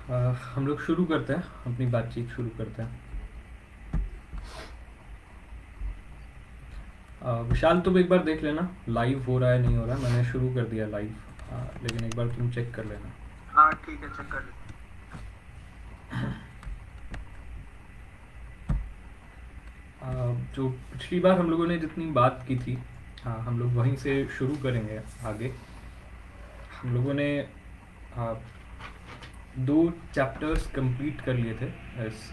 हम लोग शुरू करते हैं, अपनी बातचीत शुरू करते हैं। विशाल, तुम एक बार देख लेना लाइव हो रहा है नहीं हो रहा है। मैंने शुरू कर दिया लाइव, लेकिन एक बार तुम चेक कर लेना। हाँ ठीक है, चेक कर लेते जो पिछली बार हम लोगों ने जितनी बात की थी, हम लोग वहीं से शुरू करेंगे आगे। हम लोगों ने आ, 2 चैप्टर्स कंप्लीट कर लिए थे इस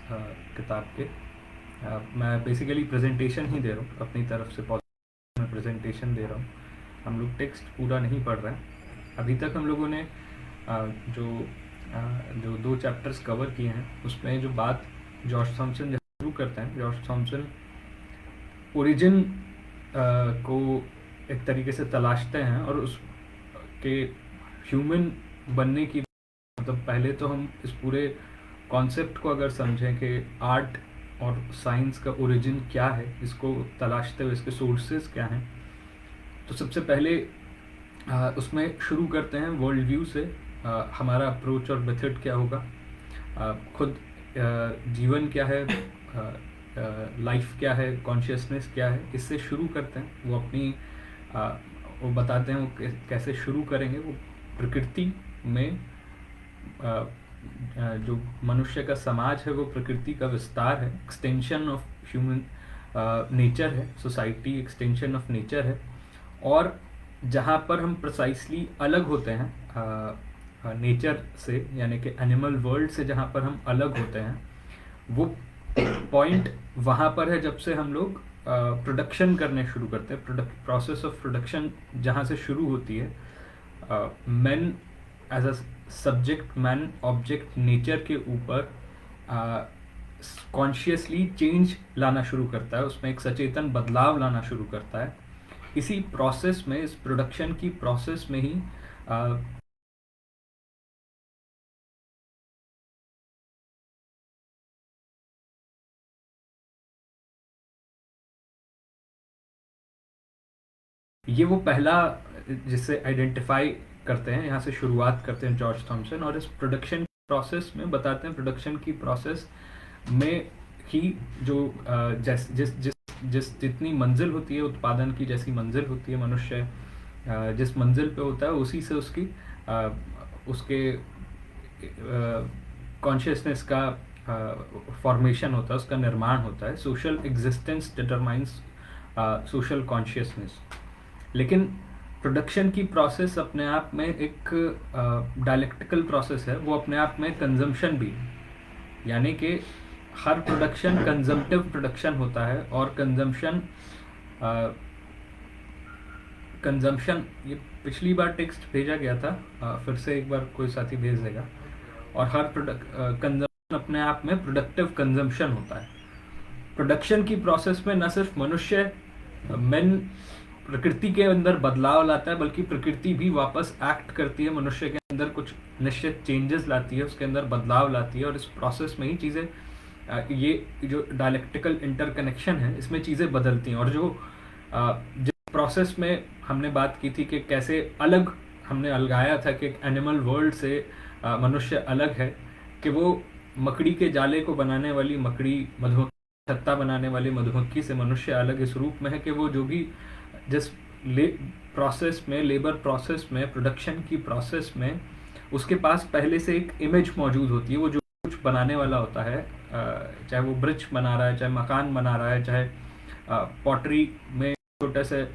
किताब के। मैं बेसिकली प्रेजेंटेशन ही दे रहा हूँ अपनी तरफ से, मैं प्रेजेंटेशन दे रहा हूँ। हम लोग टेक्स्ट पूरा नहीं पढ़ रहे हैं अभी तक। हम लोगों ने जो जो 2 चैप्टर्स कवर किए हैं उसमें जो बात जॉर्ज थॉमसन शुरू करते हैं, जॉर्ज थॉमसन ओरिजिन को एक तरीके से तलाशते हैं और उस के ह्यूमन बनने की, मतलब पहले तो हम इस पूरे कॉन्सेप्ट को अगर समझें कि आर्ट और साइंस का ओरिजिन क्या है, इसको तलाशते हुए इसके सोर्सेज क्या हैं, तो सबसे पहले उसमें शुरू करते हैं वर्ल्ड व्यू से। हमारा अप्रोच और मेथड क्या होगा, खुद जीवन क्या है, लाइफ क्या है, कॉन्शियसनेस क्या है, इससे शुरू करते हैं। वो अपनी वो बताते हैं वो कैसे शुरू करेंगे। वो प्रकृति में जो मनुष्य का समाज है वो प्रकृति का विस्तार है, एक्सटेंशन ऑफ ह्यूमन नेचर है, सोसाइटी एक्सटेंशन ऑफ नेचर है। और जहाँ पर हम प्रिसाइसली अलग होते हैं नेचर से, यानी कि एनिमल वर्ल्ड से जहाँ पर हम अलग होते हैं, वो पॉइंट वहाँ पर है जब से हम लोग प्रोडक्शन करने शुरू करते हैं। प्रोसेस ऑफ प्रोडक्शन जहाँ से शुरू होती है, man as a subject, man object nature के ऊपर कॉन्शियसली चेंज लाना शुरू करता है, उसमें एक सचेतन बदलाव लाना शुरू करता है। इसी प्रोसेस में, इस प्रोडक्शन की प्रोसेस में ही ये वो पहला जिससे आइडेंटिफाई करते हैं, यहाँ से शुरुआत करते हैं जॉर्ज थॉमसन। और इस प्रोडक्शन प्रोसेस में बताते हैं, प्रोडक्शन की प्रोसेस में ही जो जिस जिस जिस जिस जितनी मंजिल होती है उत्पादन की, जैसी मंजिल होती है, मनुष्य जिस मंजिल पे होता है उसी से उसकी उसके कॉन्शियसनेस का फॉर्मेशन होता है, उसका निर्माण होता है। Social existence determines social consciousness. लेकिन प्रोडक्शन की प्रोसेस अपने आप में एक डायलेक्टिकल प्रोसेस है, वो अपने आप में कंजम्पशन भी है। यानी कि हर प्रोडक्शन कंजम्पटिव प्रोडक्शन होता है, और कंजम्पशन ये पिछली बार टेक्स्ट भेजा गया था, फिर से एक बार कोई साथी भेज देगा। और हर कंजम्पशन अपने आप में प्रोडक्टिव कंजम्पशन होता है। प्रोडक्शन की प्रोसेस में न सिर्फ मनुष्य मैन प्रकृति के अंदर बदलाव लाता है, बल्कि प्रकृति भी वापस एक्ट करती है, मनुष्य के अंदर कुछ निश्चित चेंजेस लाती है, उसके अंदर बदलाव लाती है। और इस प्रोसेस में ही चीज़ें, ये जो डायलेक्टिकल इंटरकनेक्शन है, इसमें चीज़ें बदलती हैं। और जो जिस प्रोसेस में हमने बात की थी कि कैसे अलग हमने अलगाया था कि एनिमल वर्ल्ड से मनुष्य अलग है, कि वो मकड़ी के जाले को बनाने वाली मकड़ी, मधुमक्खी छत्ता बनाने वाली मधुमक्खी से मनुष्य अलग इस रूप में है कि वो जो भी जिस प्रोसेस में, लेबर प्रोसेस में, प्रोडक्शन की प्रोसेस में, उसके पास पहले से एक इमेज मौजूद होती है। वो जो कुछ बनाने वाला होता है, चाहे वो ब्रिज बना रहा है, चाहे मकान बना रहा है, चाहे पॉटरी में छोटे से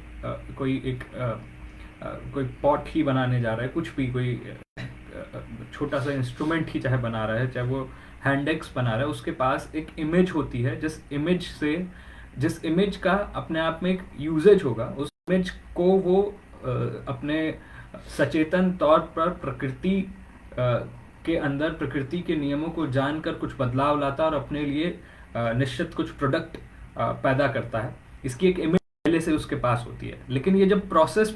कोई पॉट ही बनाने जा रहा है, कुछ भी कोई छोटा सा इंस्ट्रूमेंट ही चाहे बना रहा है, चाहे वो हैंडेक्स बना रहा है, उसके पास एक इमेज होती है। जिस इमेज का अपने आप में एक यूजेज होगा, उस इमेज को वो अपने सचेतन तौर पर प्रकृति के अंदर, प्रकृति के नियमों को जानकर कुछ बदलाव लाता है और अपने लिए निश्चित कुछ प्रोडक्ट पैदा करता है। इसकी एक इमेज पहले से उसके पास होती है। लेकिन ये जब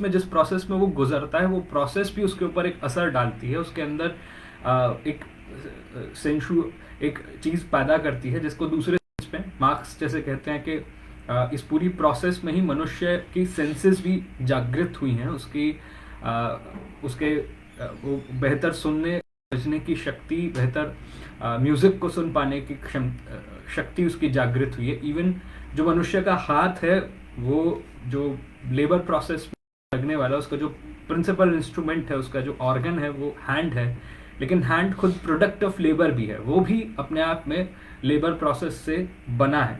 जिस प्रोसेस में वो गुजरता है, वो प्रोसेस भी उसके ऊपर एक असर डालती है, उसके अंदर एक एक चीज़ पैदा करती है, जिसको दूसरे पे मार्क्स जैसे कहते हैं कि इस पूरी प्रोसेस में ही मनुष्य की सेंसेस भी जागृत हुई हैं, उसके वो बेहतर सुनने समझने की शक्ति, बेहतर म्यूजिक को सुन पाने की शक्ति उसकी जागृत हुई है। इवन जो मनुष्य का हाथ है, वो जो लेबर प्रोसेस में लगने वाला, उसका जो प्रिंसिपल इंस्ट्रूमेंट है, उसका जो ऑर्गन है, वो हैंड है। लेकिन हैंड खुद प्रोडक्ट ऑफ लेबर भी है, वो भी अपने आप में लेबर प्रोसेस से बना है।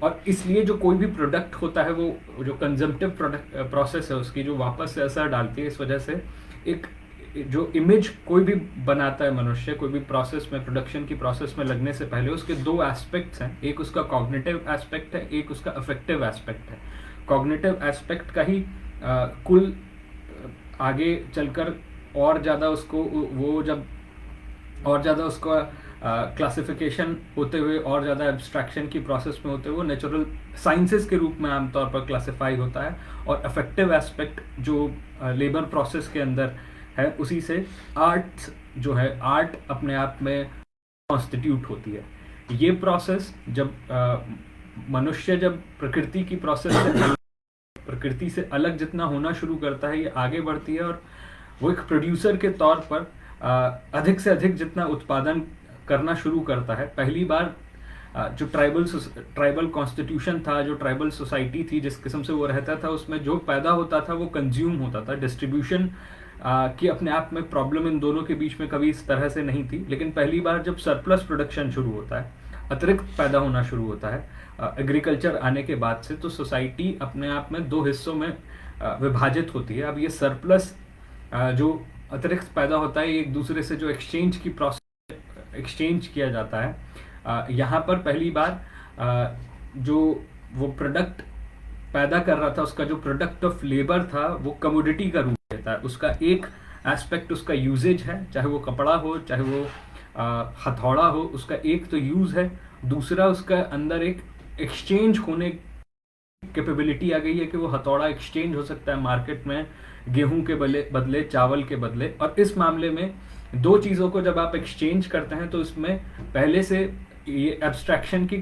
और इसलिए जो कोई भी प्रोडक्ट होता है, वो जो कंजम्पटिव प्रोडक्ट प्रोसेस है उसकी जो वापस से असर डालती है। इस वजह से एक जो इमेज कोई भी बनाता है मनुष्य, कोई भी प्रोसेस में, प्रोडक्शन की प्रोसेस में लगने से पहले, उसके दो एस्पेक्ट्स हैं। एक उसका कॉग्निटिव एस्पेक्ट है, एक उसका अफेक्टिव एस्पेक्ट है। कॉग्निटिव एस्पेक्ट का ही कुल आगे चलकर और ज़्यादा उसको, वो जब और ज़्यादा उसका क्लासिफिकेशन होते हुए, और ज़्यादा एब्स्ट्रैक्शन की प्रोसेस में होते हुए, वो नेचुरल साइंसेस के रूप में आमतौर पर क्लासिफाई होता है। और अफेक्टिव एस्पेक्ट जो लेबर प्रोसेस के अंदर है, उसी से आर्ट जो है, आर्ट अपने आप में कॉन्स्टिट्यूट होती है। ये प्रोसेस जब मनुष्य जब प्रकृति की प्रोसेस से, प्रकृति से अलग जितना होना शुरू करता है, ये आगे बढ़ती है और वो एक प्रोड्यूसर के तौर पर अधिक से अधिक जितना उत्पादन करना शुरू करता है। पहली बार जो ट्राइबल कॉन्स्टिट्यूशन था, जो ट्राइबल सोसाइटी थी, जिस किस्म से वो रहता था, उसमें जो पैदा होता था वो कंज्यूम होता था। डिस्ट्रीब्यूशन की अपने आप में प्रॉब्लम इन दोनों के बीच में कभी इस तरह से नहीं थी। लेकिन पहली बार जब सरप्लस प्रोडक्शन शुरू होता है, अतिरिक्त पैदा होना शुरू होता है एग्रीकल्चर आने के बाद से, तो सोसाइटी अपने आप में दो हिस्सों में विभाजित होती है। अब ये सरप्लस जो अतिरिक्त पैदा होता है, एक दूसरे से जो एक्सचेंज की प्रोसेस, एक्सचेंज किया जाता है। यहाँ पर पहली बार जो वो प्रोडक्ट पैदा कर रहा था, उसका जो प्रोडक्ट ऑफ लेबर था, वो कमोडिटी का रूप लेता है। उसका एक एस्पेक्ट उसका यूजेज है, चाहे वो कपड़ा हो, चाहे वो हथौड़ा हो, उसका एक तो यूज है। दूसरा, उसका अंदर एक एक्सचेंज होने कैपेबिलिटी आ गई है कि वो हथौड़ा एक्सचेंज हो सकता है मार्केट में, गेहूं के बदले चावल के बदले। और इस मामले में दो चीज़ों को जब आप एक्सचेंज करते हैं, तो इसमें पहले से ये एब्स्ट्रैक्शन की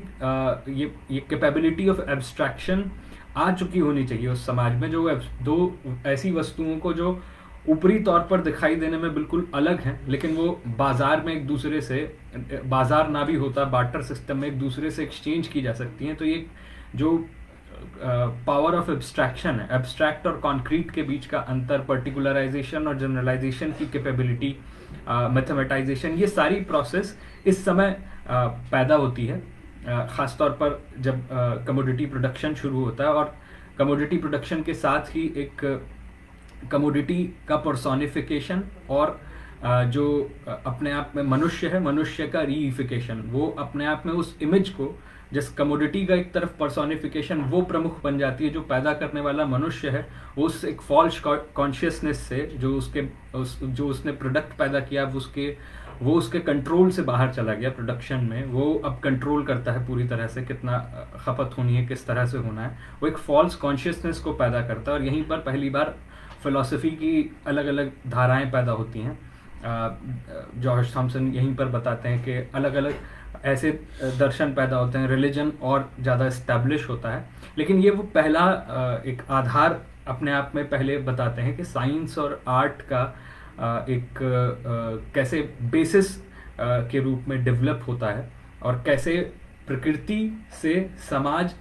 ये कैपेबिलिटी ऑफ एब्स्ट्रैक्शन आ चुकी होनी चाहिए उस समाज में, जो दो ऐसी वस्तुओं को जो ऊपरी तौर पर दिखाई देने में बिल्कुल अलग हैं, लेकिन वो बाजार में एक दूसरे से, बाजार ना भी होता, बार्टर सिस्टम में एक दूसरे से एक्सचेंज की जा सकती हैं। तो ये जो पावर ऑफ एब्स्ट्रैक्शन है, एब्स्ट्रैक्ट और कॉन्क्रीट के बीच का अंतर, पर्टिकुलराइजेशन और जनरलाइजेशन की कैपेबिलिटी, मैथमेटाइजेशन, ये सारी प्रोसेस इस समय पैदा होती है। ख़ासतौर पर जब कमोडिटी प्रोडक्शन शुरू होता है, और कमोडिटी प्रोडक्शन के साथ ही एक कमोडिटी का पर्सोनिफिकेशन, और जो अपने आप में मनुष्य है, मनुष्य का रीइफिकेशन, वो अपने आप में उस इमेज को, जिस कमोडिटी का एक तरफ पर्सोनिफिकेशन वो प्रमुख बन जाती है, जो पैदा करने वाला मनुष्य है, वो उस एक फॉल्स कॉन्शियसनेस से, जो उसने प्रोडक्ट पैदा किया, वो उसके कंट्रोल से बाहर चला गया प्रोडक्शन में। वो अब कंट्रोल करता है पूरी तरह से, कितना खपत होनी है, किस तरह से होना है। वो एक फॉल्स कॉन्शियसनेस को पैदा करता है, और यहीं पर पहली बार फिलॉसफी की अलग अलग धाराएं पैदा होती हैं। जॉर्ज थॉमसन यहीं पर बताते हैं कि अलग अलग ऐसे दर्शन पैदा होते हैं, रिलीजन और ज़्यादा इस्टेब्लिश होता है। लेकिन ये वो पहला एक आधार अपने आप में पहले बताते हैं कि साइंस और आर्ट का एक कैसे बेसिस के रूप में डेवलप होता है, और कैसे प्रकृति से समाज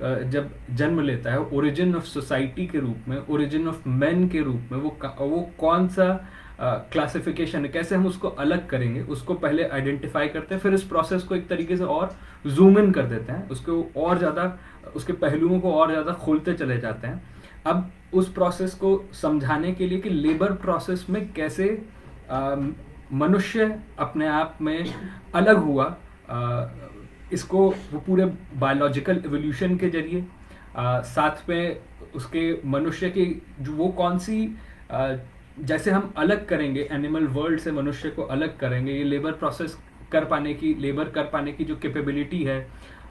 जब जन्म लेता है, ओरिजिन ऑफ सोसाइटी के रूप में, ओरिजिन ऑफ मैन के रूप में, वो कौन सा क्लासिफिकेशन है, कैसे हम उसको अलग करेंगे, उसको पहले आइडेंटिफाई करते हैं, फिर इस प्रोसेस को एक तरीके से और जूम इन कर देते हैं, उसको और ज़्यादा, उसके पहलुओं को और ज़्यादा खोलते चले जाते हैं। अब उस प्रोसेस को समझाने के लिए कि लेबर प्रोसेस में कैसे मनुष्य अपने आप में अलग हुआ, इसको वो पूरे बायोलॉजिकल एवोल्यूशन के जरिए, साथ में उसके मनुष्य की जो वो कौन सी, जैसे हम अलग करेंगे एनिमल वर्ल्ड से, मनुष्य को अलग करेंगे, ये लेबर प्रोसेस कर पाने की जो कैपेबिलिटी है,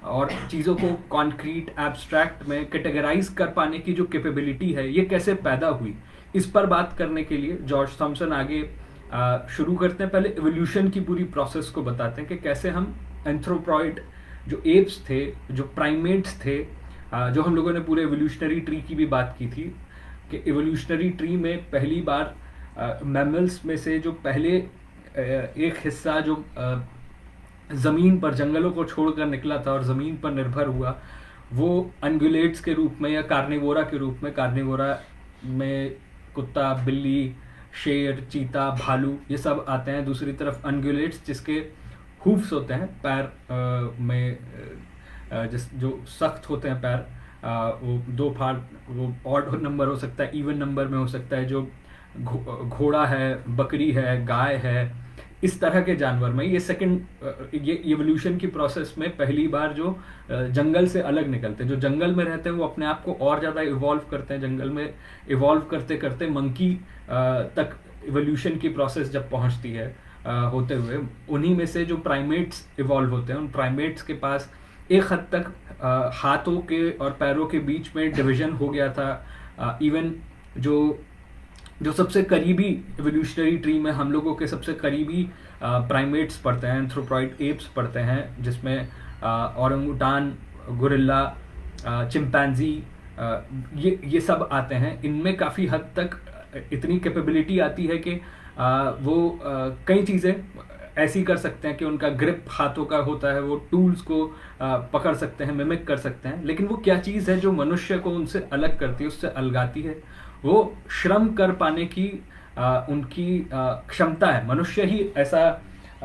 और चीज़ों को कॉन्क्रीट एब्स्ट्रैक्ट में कैटेगराइज कर पाने की जो कैपेबिलिटी है, ये कैसे पैदा हुई, इस पर बात करने के लिए जॉर्ज थॉमसन आगे शुरू करते हैं। पहले एवोल्यूशन की पूरी प्रोसेस को बताते हैं कि कैसे हम एंथ्रोपॉइड, जो एप्स थे, जो प्राइमेट्स थे, जो हम लोगों ने पूरे एवोल्यूशनरी ट्री की भी बात की थी, कि एवोल्यूशनरी ट्री में पहली बार मैमल्स में से जो पहले एक हिस्सा जो ज़मीन पर जंगलों को छोड़कर निकला था और ज़मीन पर निर्भर हुआ, वो अनगुलेट्स के रूप में या कार्निवोरा के रूप में, कार्निवोरा में कुत्ता, बिल्ली, शेर, चीता, भालू ये सब आते हैं। दूसरी तरफ अनगुलेट्स जिसके हूफ्स होते हैं पैर में, जिस जो सख्त होते हैं पैर, वो दो फाड़, वो ऑड नंबर हो सकता है, इवन नंबर में हो सकता है, जो घोड़ा है, बकरी है, गाय है, इस तरह के जानवर में ये ये इवोल्यूशन की प्रोसेस में पहली बार जो जंगल से अलग निकलते हैं, जो जंगल में रहते हैं वो अपने आप को और ज़्यादा इवॉल्व करते हैं। जंगल में इवॉल्व करते करते मंकी तक इवोल्यूशन की प्रोसेस जब पहुंचती है होते हुए, उन्हीं में से जो प्राइमेट्स इवॉल्व होते हैं, उन प्राइमेट्स के पास एक हद तक हाथों के और पैरों के बीच में डिवीजन हो गया था। इवन जो सबसे करीबी एवोल्यूशनरी ट्री में हम लोगों के सबसे करीबी प्राइमेट्स पड़ते हैं, एंथ्रोपॉइड एप्स पड़ते हैं, जिसमें औरंगुटान, गोरिल्ला, चिंपैंजी, ये सब आते हैं। इनमें काफ़ी हद तक इतनी कैपेबिलिटी आती है कि वो कई चीज़ें ऐसी कर सकते हैं कि उनका ग्रिप हाथों का होता है, वो टूल्स को पकड़ सकते हैं, मिमिक कर सकते हैं। लेकिन वो क्या चीज़ है जो मनुष्य को उनसे अलग करती है, उससे अलगाती है? वो श्रम कर पाने की उनकी क्षमता है। मनुष्य ही ऐसा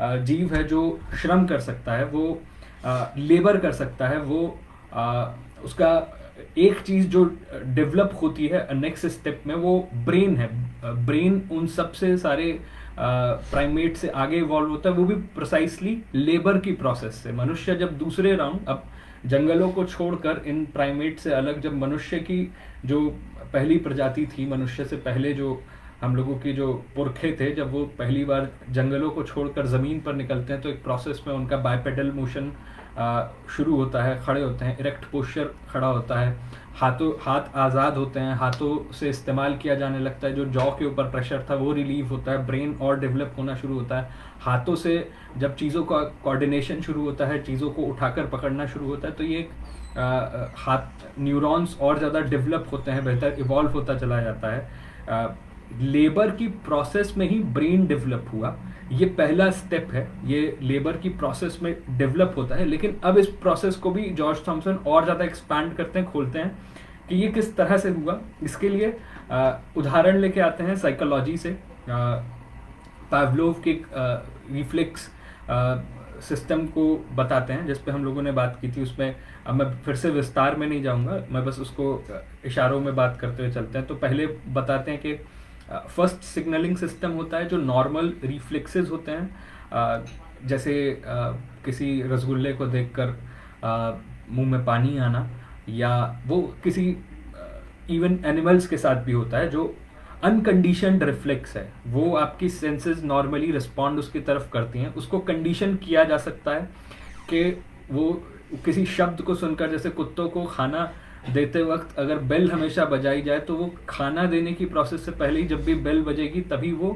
जीव है जो श्रम कर सकता है, वो लेबर कर सकता है। वो उसका एक चीज़ जो डेवलप होती है नेक्स्ट स्टेप में, वो ब्रेन है। ब्रेन उन सबसे सारे प्राइमेट से आगे इवॉल्व होता है, वो भी प्रिसाइसली लेबर की प्रोसेस से। मनुष्य जब दूसरे राउंड, अब जंगलों को छोड़कर इन प्राइमेट से अलग, जब मनुष्य की जो पहली प्रजाति थी, मनुष्य से पहले जो हम लोगों की जो पुरखे थे, जब वो पहली बार जंगलों को छोड़कर ज़मीन पर निकलते हैं, तो एक प्रोसेस में उनका बाइपेडल मोशन शुरू होता है, खड़े होते हैं, इरेक्ट पोस्चर खड़ा होता है, हाथ आज़ाद होते हैं, हाथों से इस्तेमाल किया जाने लगता है, जो जॉ के ऊपर प्रेशर था वो रिलीव होता है, ब्रेन और डेवलप होना शुरू होता है। हाथों से जब चीज़ों का कोऑर्डिनेशन शुरू होता है, चीज़ों को उठाकर पकड़ना शुरू होता है, तो ये हाथ न्यूरॉन्स और ज़्यादा डेवलप होते हैं, बेहतर इवॉल्व होता चला जाता है। लेबर की प्रोसेस में ही ब्रेन डेवलप हुआ, ये पहला स्टेप है। ये लेबर की प्रोसेस में डेवलप होता है, लेकिन अब इस प्रोसेस को भी जॉर्ज थॉमसन और ज़्यादा एक्सपैंड करते हैं, खोलते हैं कि ये किस तरह से हुआ। इसके लिए उदाहरण लेके आते हैं साइकोलॉजी से। पावलोव के रिफ्लेक्स सिस्टम को बताते हैं, जिस पे हम लोगों ने बात की थी। उसमें अब मैं फिर से विस्तार में नहीं जाऊंगा, मैं बस उसको इशारों में बात करते हुए चलते हैं। तो पहले बताते हैं कि फर्स्ट सिग्नलिंग सिस्टम होता है जो नॉर्मल रिफ्लेक्सेस होते हैं, जैसे किसी रसगुल्ले को देखकर मुंह में पानी आना, या वो किसी इवन एनिमल्स के साथ भी होता है जो अनकंडीशनड रिफ्लेक्स है। वो आपकी सेंसेस नॉर्मली रिस्पॉन्ड उसकी तरफ करती हैं, उसको कंडीशन किया जा सकता है कि वो किसी शब्द को सुनकर, जैसे कुत्तों को खाना देते वक्त अगर बेल हमेशा बजाई जाए, तो वो खाना देने की प्रोसेस से पहले ही जब भी बेल बजेगी तभी वो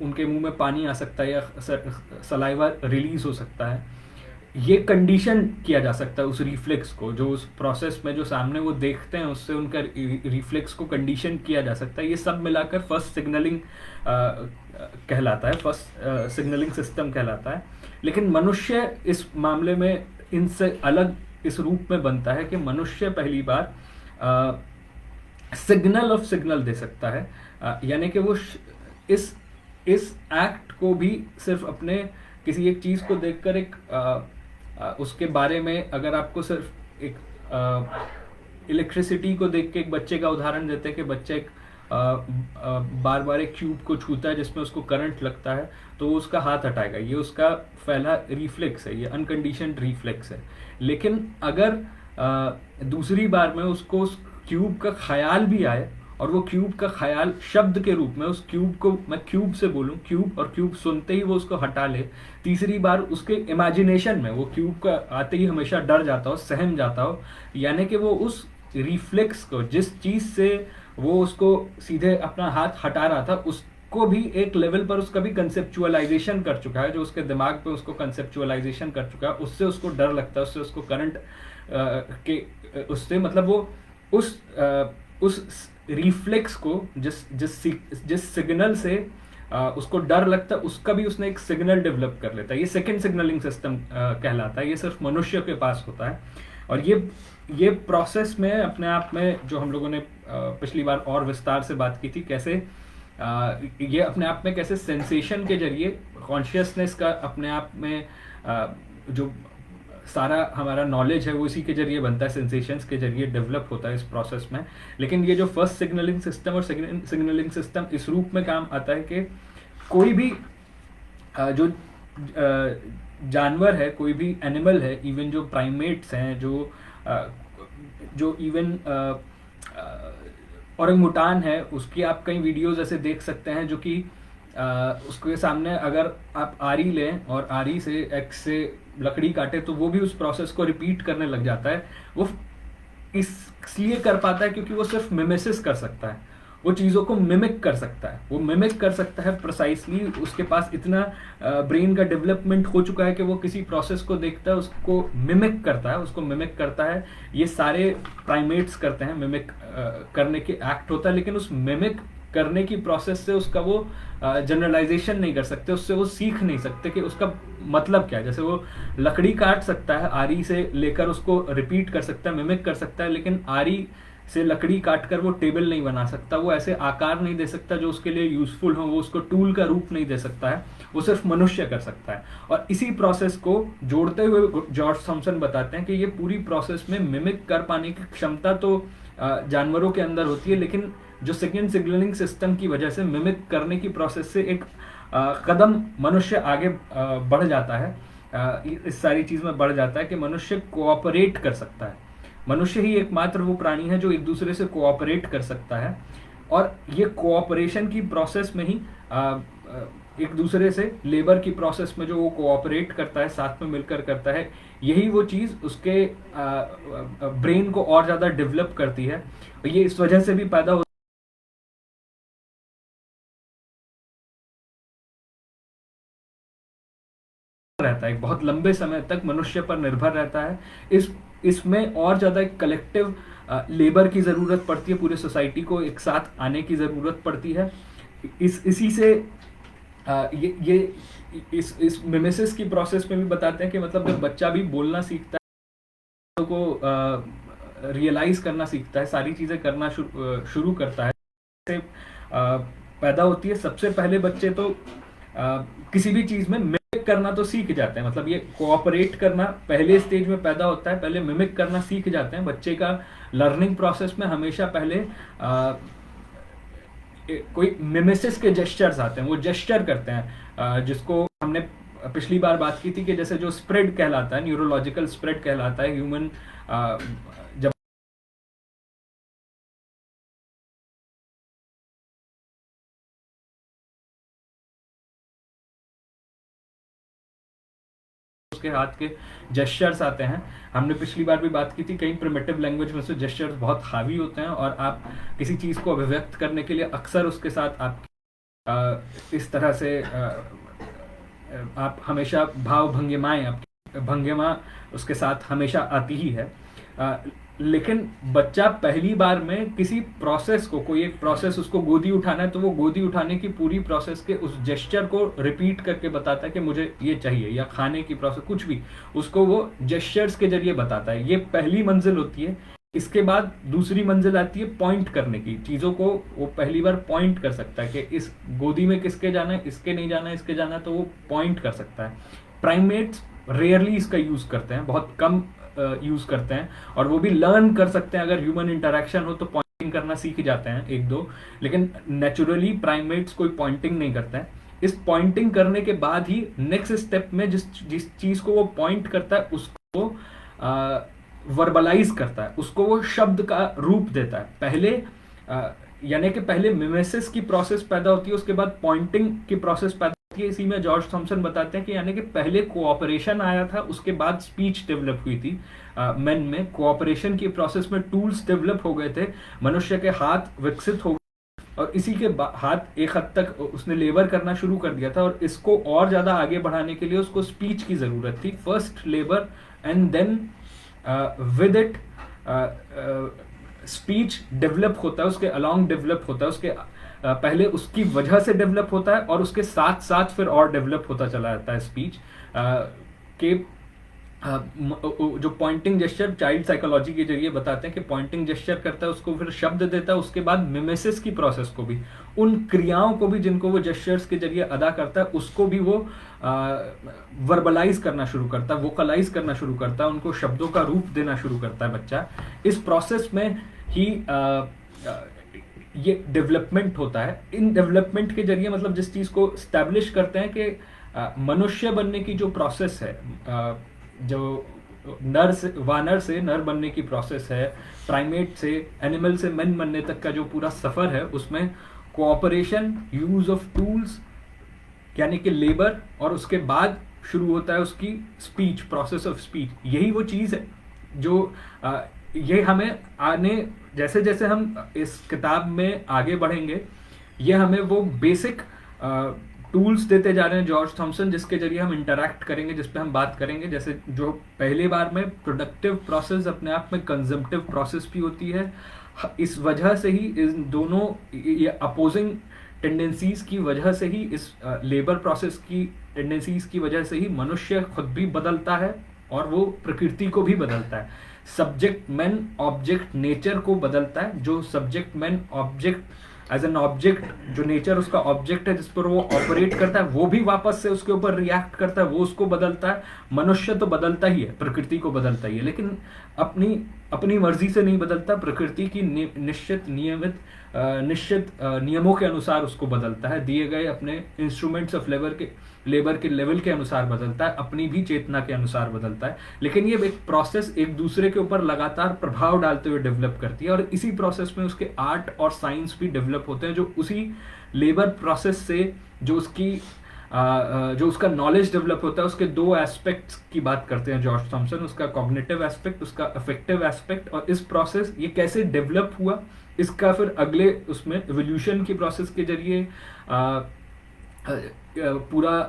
उनके मुंह में पानी आ सकता है या सलाइवा रिलीज हो सकता है। ये कंडीशन किया जा सकता है उस रिफ्लेक्स को, जो उस प्रोसेस में जो सामने वो देखते हैं उससे उनका रिफ्लेक्स को कंडीशन किया जा सकता है। ये सब मिलाकर फर्स्ट सिग्नलिंग कहलाता है, फर्स्ट सिग्नलिंग सिस्टम कहलाता है। लेकिन मनुष्य इस मामले में इनसे अलग इस रूप में बनता है कि मनुष्य पहली बार सिग्नल ऑफ सिग्नल दे सकता है, यानी कि वो इस एक्ट को भी सिर्फ अपने किसी एक चीज़ को देखकर उसके बारे में, अगर आपको सिर्फ एक इलेक्ट्रिसिटी को देख के एक बच्चे का उदाहरण देते हैं कि बच्चा एक बार बार एक क्यूब को छूता है जिसमें उसको करंट लगता है, तो वो उसका हाथ हटाएगा, ये उसका पहला रिफ्लेक्स है, ये अनकंडीशनड रिफ्लेक्स है। लेकिन अगर दूसरी बार में उसको उस क्यूब का ख्याल भी आए और वो क्यूब का ख्याल शब्द के रूप में, उस क्यूब को मैं क्यूब से बोलूं क्यूब, और क्यूब सुनते ही वो उसको हटा ले, तीसरी बार उसके इमेजिनेशन में वो क्यूब का आते ही हमेशा डर जाता हो, सहम जाता हो, यानी कि वो उस रिफ्लेक्स को, जिस चीज़ से वो उसको सीधे अपना हाथ हटा रहा था, उसको भी एक लेवल पर उसका भी कंसेप्चुअलाइजेशन कर चुका है, जो उसके दिमाग पे उसको कंसेप्चुअलाइजेशन कर चुका है, उससे उसको डर लगता है, उससे उसको करंट के उससे मतलब वो उस रिफ्लेक्स को जिस सिग्नल से उसको डर लगता है, उसका भी उसने एक सिग्नल डेवलप कर लेता है। ये सेकंड सिग्नलिंग सिस्टम कहलाता है। ये सिर्फ मनुष्य के पास होता है। और ये प्रोसेस में अपने आप में, जो हम लोगों ने पिछली बार और विस्तार से बात की थी, कैसे ये अपने आप में कैसे सेंसेशन के जरिए कॉन्शियसनेस का अपने आप में जो सारा हमारा नॉलेज है वो इसी के जरिए बनता है, सेंसेशंस के जरिए डेवलप होता है इस प्रोसेस में। लेकिन ये जो फर्स्ट सिग्नलिंग सिस्टम और सेकंड सिग्नलिंग सिस्टम इस रूप में काम आता है कि कोई भी जो जानवर है, कोई भी एनिमल है, इवन जो प्राइमेट्स हैं, जो इवन औरंगुटान है, उसकी आप कई वीडियोस ऐसे देख सकते हैं जो कि उसके सामने अगर आप आरी लें और आरी से एक्स से लकड़ी काटे तो वो भी उस प्रोसेस को रिपीट करने लग जाता है। वो इसलिए कर पाता है क्योंकि वो सिर्फ मिमेसिस कर सकता है, वो चीज़ों को मिमिक कर सकता है, वो मिमिक कर सकता है प्रिसाइसली। उसके पास इतना ब्रेन का डेवलपमेंट हो चुका है कि वो किसी प्रोसेस को देखता है, उसको मिमिक करता है, उसको मिमिक करता है। ये सारे प्राइमेट्स करते हैं, मिमिक करने के एक्ट होता है, लेकिन उस मिमिक करने की प्रोसेस से उसका वो जनरलाइजेशन नहीं कर सकते, उससे वो सीख नहीं सकते कि उसका मतलब क्या है। जैसे वो लकड़ी काट सकता है, आरी से लेकर उसको रिपीट कर सकता है, मिमिक कर सकता है, लेकिन आरी से लकड़ी काट कर वो टेबल नहीं बना सकता, वो ऐसे आकार नहीं दे सकता जो उसके लिए यूजफुल हो, वो उसको टूल का रूप नहीं दे सकता है, वो सिर्फ मनुष्य कर सकता है। और इसी प्रोसेस को जोड़ते हुए जॉर्ज थॉमसन बताते हैं कि ये पूरी प्रोसेस में मिमिक कर पाने की क्षमता तो जानवरों के अंदर होती है, लेकिन जो सेकेंड सिग्नलिंग सिस्टम की वजह से मिमिक करने की प्रोसेस से एक कदम मनुष्य आगे बढ़ जाता है, इस सारी चीज में बढ़ जाता है कि मनुष्य कोऑपरेट कर सकता है। मनुष्य ही एकमात्र वो प्राणी है जो एक दूसरे से कोऑपरेट कर सकता है। और ये कोऑपरेशन की प्रोसेस में ही एक दूसरे से लेबर की प्रोसेस में जो वो कोऑपरेट करता है, साथ में मिलकर करता है, यही वो चीज़ उसके ब्रेन को और ज़्यादा डेवलप करती है। ये इस वजह से भी पैदा हो रहता है, एक बहुत लंबे समय तक मनुष्य पर निर्भर रहता है। इसमें और ज़्यादा एक कलेक्टिव लेबर की ज़रूरत पड़ती है, पूरे सोसाइटी को एक साथ आने की ज़रूरत पड़ती है। इसी से ये इस मिमेसिस की प्रोसेस में भी बताते हैं कि मतलब जब बच्चा भी बोलना सीखता है, को रियलाइज करना सीखता है, सारी चीज़ें करना शुरू करता है, से पैदा होती है। सबसे पहले बच्चे तो किसी भी चीज़ में मिमिक करना तो सीख जाते हैं, मतलब ये कोऑपरेट करना पहले स्टेज में पैदा होता है, पहले मिमिक करना सीख जाते हैं। बच्चे का लर्निंग प्रोसेस में हमेशा पहले कोई मिमेसिस के जेस्चर्स आते हैं, वो जेस्चर करते हैं, जिसको हमने पिछली बार बात की थी कि जैसे जो स्प्रेड कहलाता है, न्यूरोलॉजिकल स्प्रेड कहलाता है, ह्यूमन जब उसके हाथ के जेस्चर्स आते हैं। हमने पिछली बार भी बात की थी, कई प्रिमिटिव लैंग्वेज में से जेस्चर्स बहुत हावी होते हैं और आप किसी चीज़ को अभिव्यक्त करने के लिए अक्सर उसके साथ आप इस तरह से आप हमेशा भाव भंगिमाएं, आपकी भंगिमा उसके साथ हमेशा आती ही है। लेकिन बच्चा पहली बार में किसी प्रोसेस को, कोई एक प्रोसेस उसको गोदी उठाना है, तो वो गोदी उठाने की पूरी प्रोसेस के उस जेस्चर को रिपीट करके बताता है कि मुझे ये चाहिए, या खाने की प्रोसेस, कुछ भी उसको वो जेस्चर्स के जरिए बताता है। ये पहली मंजिल होती है। इसके बाद दूसरी मंजिल आती है पॉइंट करने की, चीज़ों को वो पहली बार पॉइंट कर सकता है कि इस गोदी में किसके जाना है, इसके नहीं जाना है, इसके जाना है, तो वो पॉइंट कर सकता है। प्राइमेट्स रेयरली इसका यूज़ करते हैं, बहुत कम यूज़ करते हैं, और वो भी लर्न कर सकते हैं। अगर ह्यूमन इंटरेक्शन हो तो पॉइंटिंग करना सीख जाते हैं एक दो, लेकिन नेचुरली प्राइमेट्स कोई पॉइंटिंग नहीं करते हैं। इस पॉइंटिंग करने के बाद ही नेक्स्ट स्टेप में जिस चीज़ को वो पॉइंट करता है उसको वर्बलाइज करता है, उसको वो शब्द का रूप देता है। पहले यानी कि पहले मिमेसिस की प्रोसेस पैदा होती है, उसके बाद पॉइंटिंग की प्रोसेस पैदा होती है। इसी में जॉर्ज थॉमसन बताते हैं कि यानी कि पहले कोऑपरेशन आया था, उसके बाद स्पीच डेवलप हुई थी मेन में। कोऑपरेशन की प्रोसेस में टूल्स डेवलप हो गए थे, मनुष्य के हाथ विकसित हो गए, और इसी के हाथ एक हद तक उसने लेबर करना शुरू कर दिया था। और इसको और ज़्यादा आगे बढ़ाने के लिए उसको स्पीच की ज़रूरत थी। First labour and then with it speech develop होता है, उसके अलॉन्ग डेवलप होता है, उसके पहले उसकी वजह से डेवलप होता है और उसके साथ साथ फिर और डेवलप होता चला जाता है स्पीच के जो पॉइंटिंग जेस्चर चाइल्ड साइकोलॉजी के जरिए बताते हैं कि पॉइंटिंग जेस्चर करता है, उसको फिर शब्द देता है, उसके बाद मिमेसिस की प्रोसेस को भी, उन क्रियाओं को भी जिनको वो जेस्चर्स के जरिए अदा करता है, उसको भी वो वर्बलाइज करना शुरू करता है, वोकलाइज करना शुरू करता है, उनको शब्दों का रूप देना शुरू करता है बच्चा। इस प्रोसेस में ही ये डेवलपमेंट होता है। इन डेवलपमेंट के जरिए मतलब जिस चीज़ को स्टैब्लिश करते हैं कि मनुष्य बनने की जो प्रोसेस है, जो वानर से नर बनने की प्रोसेस है, प्राइमेट से एनिमल से मैन बनने तक का जो पूरा सफर है, उसमें कोऑपरेशन, यूज ऑफ टूल्स यानी कि लेबर, और उसके बाद शुरू होता है उसकी स्पीच, प्रोसेस ऑफ स्पीच। यही वो चीज़ है जो ये हमें आने जैसे जैसे हम इस किताब में आगे बढ़ेंगे, ये हमें वो बेसिक टूल्स देते जा रहे हैं जॉर्ज थॉमसन, जिसके जरिए हम इंटरैक्ट करेंगे, जिस पे हम बात करेंगे। जैसे जो पहली बार में प्रोडक्टिव प्रोसेस अपने आप में कंजम्पटिव प्रोसेस भी होती है। इस वजह से ही इन दोनों ये अपोजिंग टेंडेंसीज की वजह से ही, इस लेबर प्रोसेस की टेंडेंसीज की वजह से ही मनुष्य खुद भी बदलता है और वो प्रकृति को भी बदलता है। सब्जेक्ट मैन ऑब्जेक्ट नेचर को बदलता है। जो subject man object as an object, जो नेचर उसका ऑब्जेक्ट है जिस पर वो ऑपरेट करता है, वो भी वापस से उसके ऊपर रिएक्ट करता है, वो उसको बदलता है। मनुष्य तो बदलता ही है, प्रकृति को बदलता ही है, लेकिन अपनी मर्जी से नहीं बदलता, प्रकृति की निश्चित नियमों के अनुसार उसको बदलता है, दिए गए अपने इंस्ट्रूमेंट्स ऑफ लेबर के लेवल के अनुसार बदलता है, अपनी भी चेतना के अनुसार बदलता है। लेकिन ये एक प्रोसेस एक दूसरे के ऊपर लगातार प्रभाव डालते हुए डेवलप करती है, और इसी प्रोसेस में उसके आर्ट और साइंस भी डेवलप होते हैं, जो उसी लेबर प्रोसेस से जो उसका नॉलेज डेवलप होता है। उसके दो एस्पेक्ट्स की बात करते हैं जॉर्ज थॉमसन, उसका कॉग्निटिव एस्पेक्ट, उसका अफेक्टिव एस्पेक्ट, और इस प्रोसेस ये कैसे डेवलप हुआ, इसका फिर अगले उसमें एवोल्यूशन की प्रोसेस के जरिए पूरा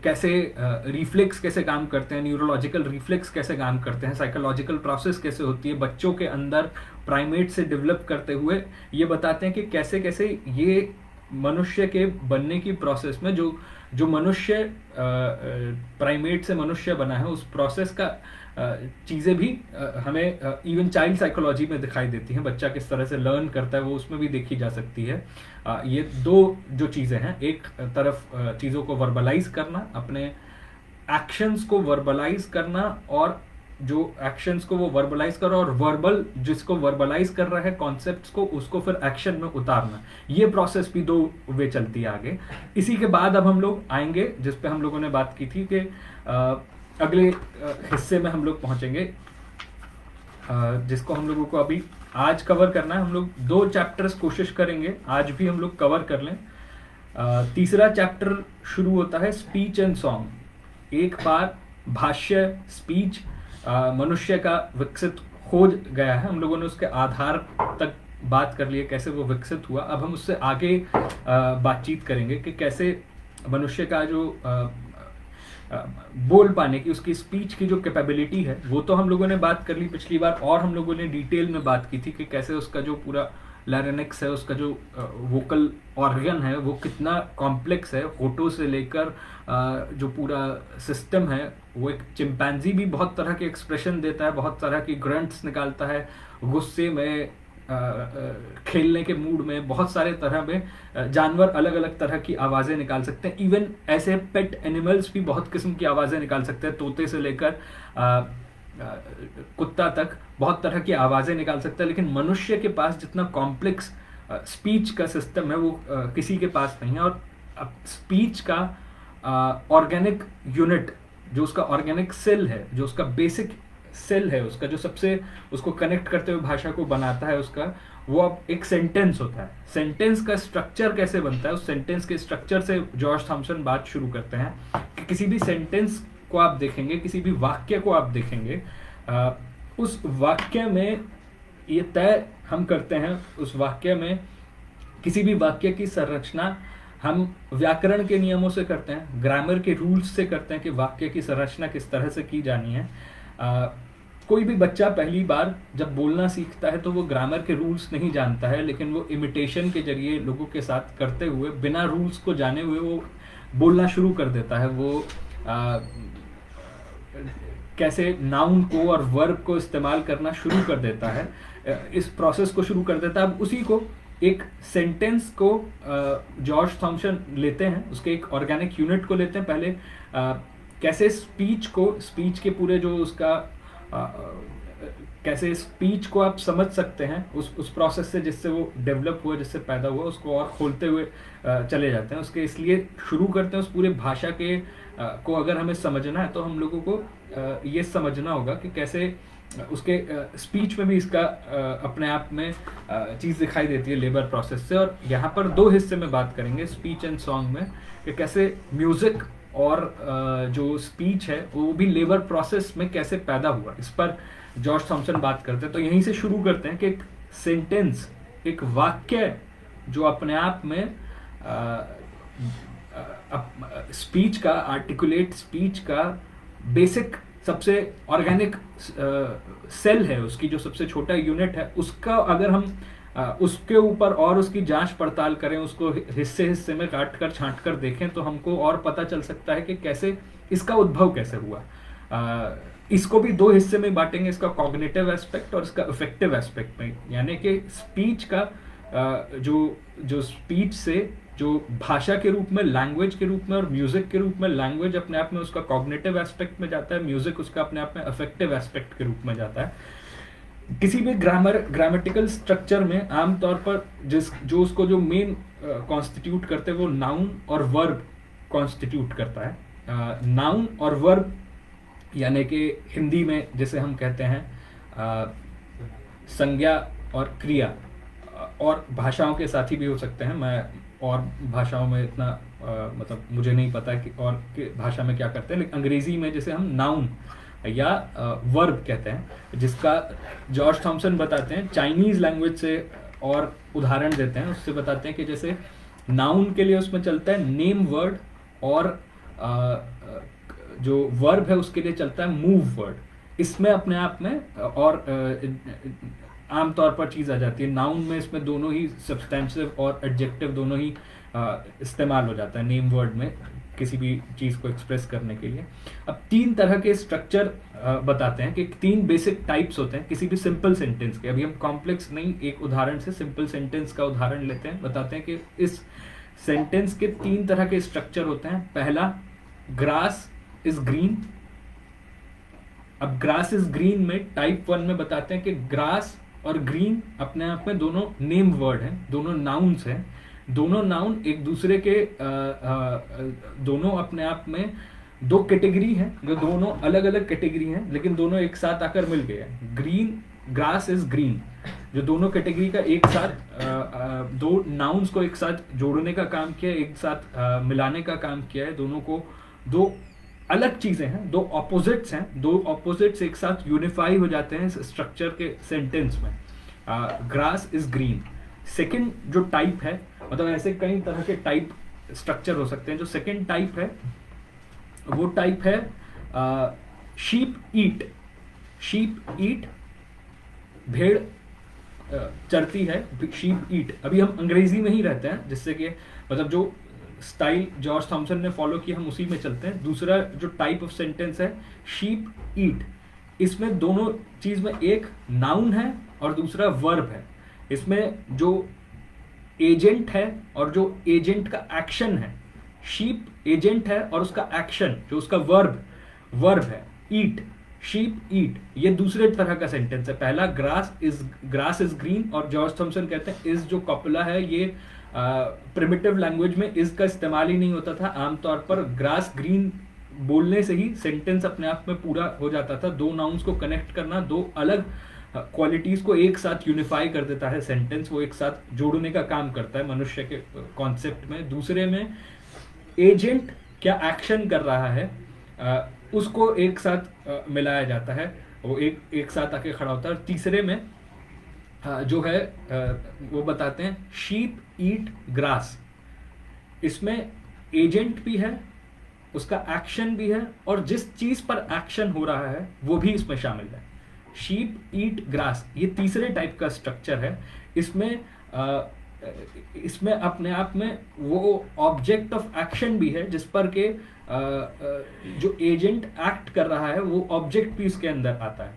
कैसे रिफ्लेक्स कैसे काम करते हैं, न्यूरोलॉजिकल रिफ्लेक्स कैसे काम करते हैं, साइकोलॉजिकल प्रोसेस कैसे होती है बच्चों के अंदर प्राइमेट से डेवलप करते हुए, ये बताते हैं कि कैसे कैसे ये मनुष्य के बनने की प्रोसेस में जो मनुष्य प्राइमेट से मनुष्य बना है, उस प्रोसेस का चीज़ें भी हमें इवन चाइल्ड साइकोलॉजी में दिखाई देती हैं। बच्चा किस तरह से लर्न करता है वो उसमें भी देखी जा सकती है। ये दो जो चीज़ें हैं, एक तरफ चीज़ों को वर्बलाइज करना, अपने एक्शंस को वर्बलाइज करना, और जो एक्शंस को वो वर्बलाइज कर रहा है और वर्बल जिसको वर्बलाइज कर रहा है कॉन्सेप्ट्स को, उसको फिर एक्शन में उतारना, ये प्रोसेस भी दो वे चलती है आगे। इसी के बाद अब हम लोग आएंगे जिस पे हम लोगों ने बात की थी कि अगले हिस्से में हम लोग पहुंचेंगे, जिसको हम लोगों को अभी आज कवर करना है। हम लोग 2 चैप्टर्स कोशिश करेंगे आज भी हम लोग कवर कर लें। तीसरा चैप्टर शुरू होता है स्पीच एंड सॉन्ग। एक बार भाष्य, स्पीच मनुष्य का विकसित हो गया है, हम लोगों ने उसके आधार तक बात कर ली है, कैसे वो विकसित हुआ। अब हम उससे आगे बातचीत करेंगे कि कैसे मनुष्य का जो बोल पाने की, उसकी स्पीच की जो कैपेबिलिटी है, वो तो हम लोगों ने बात कर ली पिछली बार, और हम लोगों ने डिटेल में बात की थी कि कैसे उसका जो पूरा लैरिंक्स है, उसका जो वोकल ऑर्गन है, वो कितना कॉम्प्लेक्स है। होठों से लेकर जो पूरा सिस्टम है, वो एक चिंपैंजी भी बहुत तरह के एक्सप्रेशन देता है, बहुत तरह की ग्रंट्स निकालता है, गुस्से में, खेलने के मूड में, बहुत सारे तरह में जानवर अलग अलग तरह की आवाज़ें निकाल सकते हैं। इवन ऐसे पेट एनिमल्स भी बहुत किस्म की आवाज़ें निकाल सकते हैं, तोते से लेकर कुत्ता तक बहुत तरह की आवाज़ें निकाल सकता है। लेकिन मनुष्य के पास जितना कॉम्प्लेक्स स्पीच का सिस्टम है वो किसी के पास नहीं है। और स्पीच का ऑर्गेनिक यूनिट, जो उसका ऑर्गेनिक सेल है, जो उसका बेसिक सेल है, उसका जो सबसे उसको कनेक्ट करते हुए भाषा को बनाता है, उसका वो अब एक सेंटेंस होता है। सेंटेंस का स्ट्रक्चर कैसे बनता है, उस सेंटेंस के स्ट्रक्चर से जॉर्ज थॉमसन बात शुरू करते हैं कि किसी भी सेंटेंस को आप देखेंगे, किसी भी वाक्य को आप देखेंगे, उस वाक्य में ये तय हम करते हैं, उस वाक्य में किसी भी वाक्य की संरचना हम व्याकरण के नियमों से करते हैं, ग्रामर के रूल्स से करते हैं कि वाक्य की संरचना किस तरह से की जानी है। कोई भी बच्चा पहली बार जब बोलना सीखता है तो वो ग्रामर के रूल्स नहीं जानता है, लेकिन वो इमिटेशन के जरिए लोगों के साथ करते हुए बिना रूल्स को जाने हुए वो बोलना शुरू कर देता है। वो कैसे नाउन को और वर्ब को इस्तेमाल करना शुरू कर देता है, इस प्रोसेस को शुरू कर देता है। अब उसी को एक सेंटेंस को जॉर्ज थॉमसन लेते हैं, उसके एक ऑर्गेनिक यूनिट को लेते हैं। पहले कैसे स्पीच के पूरे जो उसका कैसे स्पीच को आप समझ सकते हैं उस प्रोसेस से, जिससे वो डेवलप हुआ, जिससे पैदा हुआ, उसको और खोलते हुए चले जाते हैं। उसके इसलिए शुरू करते हैं उस पूरे भाषा के को अगर हमें समझना है तो हम लोगों को ये समझना होगा कि कैसे उसके स्पीच में भी इसका अपने आप में चीज़ दिखाई देती है लेबर प्रोसेस से। और यहाँ पर दो हिस्से में बात करेंगे स्पीच एंड सॉन्ग में, कि कैसे म्यूज़िक और जो स्पीच है वो भी लेबर प्रोसेस में कैसे पैदा हुआ, इस पर जॉर्ज थॉमसन बात करते हैं। तो यहीं से शुरू करते हैं कि एक सेंटेंस, एक वाक्य जो अपने आप में स्पीच का, आर्टिकुलेट स्पीच का बेसिक सबसे ऑर्गेनिक सेल है, उसकी जो सबसे छोटा यूनिट है, उसका अगर हम उसके ऊपर और उसकी जांच पड़ताल करें, उसको हिस्से हिस्से में काट कर छांट कर देखें, तो हमको और पता चल सकता है कि कैसे इसका उद्भव कैसे हुआ। इसको भी दो हिस्से में बांटेंगे, इसका कॉग्निटिव एस्पेक्ट और इसका इफेक्टिव एस्पेक्ट में। यानी कि स्पीच का जो स्पीच से जो भाषा के रूप में, लैंग्वेज के रूप में, और म्यूजिक के रूप में, लैंग्वेज अपने आप में उसका कॉग्निटिव एस्पेक्ट में जाता है, म्यूजिक उसका अपने आप में अफेक्टिव एस्पेक्ट के रूप में जाता है। किसी भी ग्रामेटिकल स्ट्रक्चर में आमतौर पर जो मेन कॉन्स्टिट्यूट करते हैं वो नाउन और वर्ब कॉन्स्टिट्यूट करता है। नाउन और वर्ब यानी कि हिंदी में जैसे हम कहते हैं संज्ञा और क्रिया, और भाषाओं के साथी भी हो सकते हैं। मैं और भाषाओं में इतना मतलब मुझे नहीं पता कि और भाषा में क्या करते हैं, लेकिन अंग्रेजी में जैसे हम नाउन या वर्ब कहते हैं, जिसका जॉर्ज थॉमसन बताते हैं चाइनीज लैंग्वेज से और उदाहरण देते हैं। उससे बताते हैं कि जैसे नाउन के लिए उसमें चलता है नेम वर्ड, और जो वर्ब है उसके लिए चलता है मूव वर्ड। इसमें अपने आप में और आमतौर पर चीज़ आ जाती है। नाउन में इसमें दोनों ही सब्सटेंसिव और एडजेक्टिव दोनों ही इस्तेमाल हो जाता है नेम वर्ड में किसी भी चीज़ को एक्सप्रेस करने के लिए। अब तीन तरह के स्ट्रक्चर बताते हैं कि तीन बेसिक टाइप्स होते हैं किसी भी सिंपल सेंटेंस के। अभी हम कॉम्प्लेक्स नहीं, एक उदाहरण से सिंपल सेंटेंस का उदाहरण लेते हैं, बताते हैं कि इस सेंटेंस के तीन तरह के स्ट्रक्चर होते हैं। पहला, ग्रास इज ग्रीन। अब ग्रास इज ग्रीन में टाइप 1 में बताते हैं कि ग्रास और ग्रीन अपने आप में दोनों नेम वर्ड हैं, दोनों नाउन्स हैं। दोनों नाउन एक दूसरे के दोनों अपने आप में दो कैटेगरी हैं, जो दोनों अलग अलग कैटेगरी हैं, लेकिन दोनों एक साथ आकर मिल गए हैं। ग्रीन, ग्रास इज ग्रीन, जो दोनों कैटेगरी का एक साथ दो नाउन्स को एक साथ जोड़ने का काम किया है, एक साथ मिलाने का काम किया है। दोनों को दो अलग चीजें हैं, दो ऑपोजिट्स हैं, दो ऑपोजिट्स एक साथ यूनिफाई हो जाते हैं इस स्ट्रक्चर के सेंटेंस में। Grass is green. सेकंड जो टाइप है, मतलब ऐसे कई तरह के टाइप स्ट्रक्चर हो सकते हैं। जो सेकंड टाइप है वो टाइप है शीप ईट। शीप ईट, भेड़ चरती है, शीप ईट। अभी हम अंग्रेजी में ही रहते हैं, जिससे कि मतलब जो स्टाइल जॉर्ज थॉमसन ने फॉलो किया हम उसी में चलते हैं। दूसरा जो टाइप ऑफ सेंटेंस है शीप ईट, इसमें दोनों चीज में एक नाउन है और दूसरा वर्ब है। इसमें जो एजेंट है और जो एजेंट का एक्शन है, शीप एजेंट है और उसका एक्शन जो उसका वर्ब है, ईट, शीप ईट, ये दूसरे तरह का सेंटेंस है। पहला ग्रास इज ग्रीन, और जॉर्ज थॉमसन कहते हैं इज जो कॉपुला है ये प्रिमिटिव लैंग्वेज में इज का इस्तेमाल ही नहीं होता था। आमतौर पर ग्रास ग्रीन बोलने से ही सेंटेंस अपने आप में पूरा हो जाता था। दो नाउन्स को कनेक्ट करना, दो अलग क्वालिटीज को एक साथ यूनिफाई कर देता है सेंटेंस, वो एक साथ जोड़ने का काम करता है मनुष्य के कॉन्सेप्ट में। दूसरे में एजेंट क्या एक्शन कर रहा है उसको एक साथ मिलाया जाता है, वो एक साथ आके खड़ा होता है। और तीसरे में जो है वो बताते हैं शीप ईट ग्रास। इसमें एजेंट भी है, उसका एक्शन भी है, और जिस चीज पर एक्शन हो रहा है वो भी इसमें शामिल है। शीप ईट ग्रास, ये तीसरे टाइप का स्ट्रक्चर है। इसमें इसमें अपने आप में वो ऑब्जेक्ट ऑफ एक्शन भी है, जिस पर के जो एजेंट एक्ट कर रहा है वो ऑब्जेक्ट भी इसके अंदर आता है।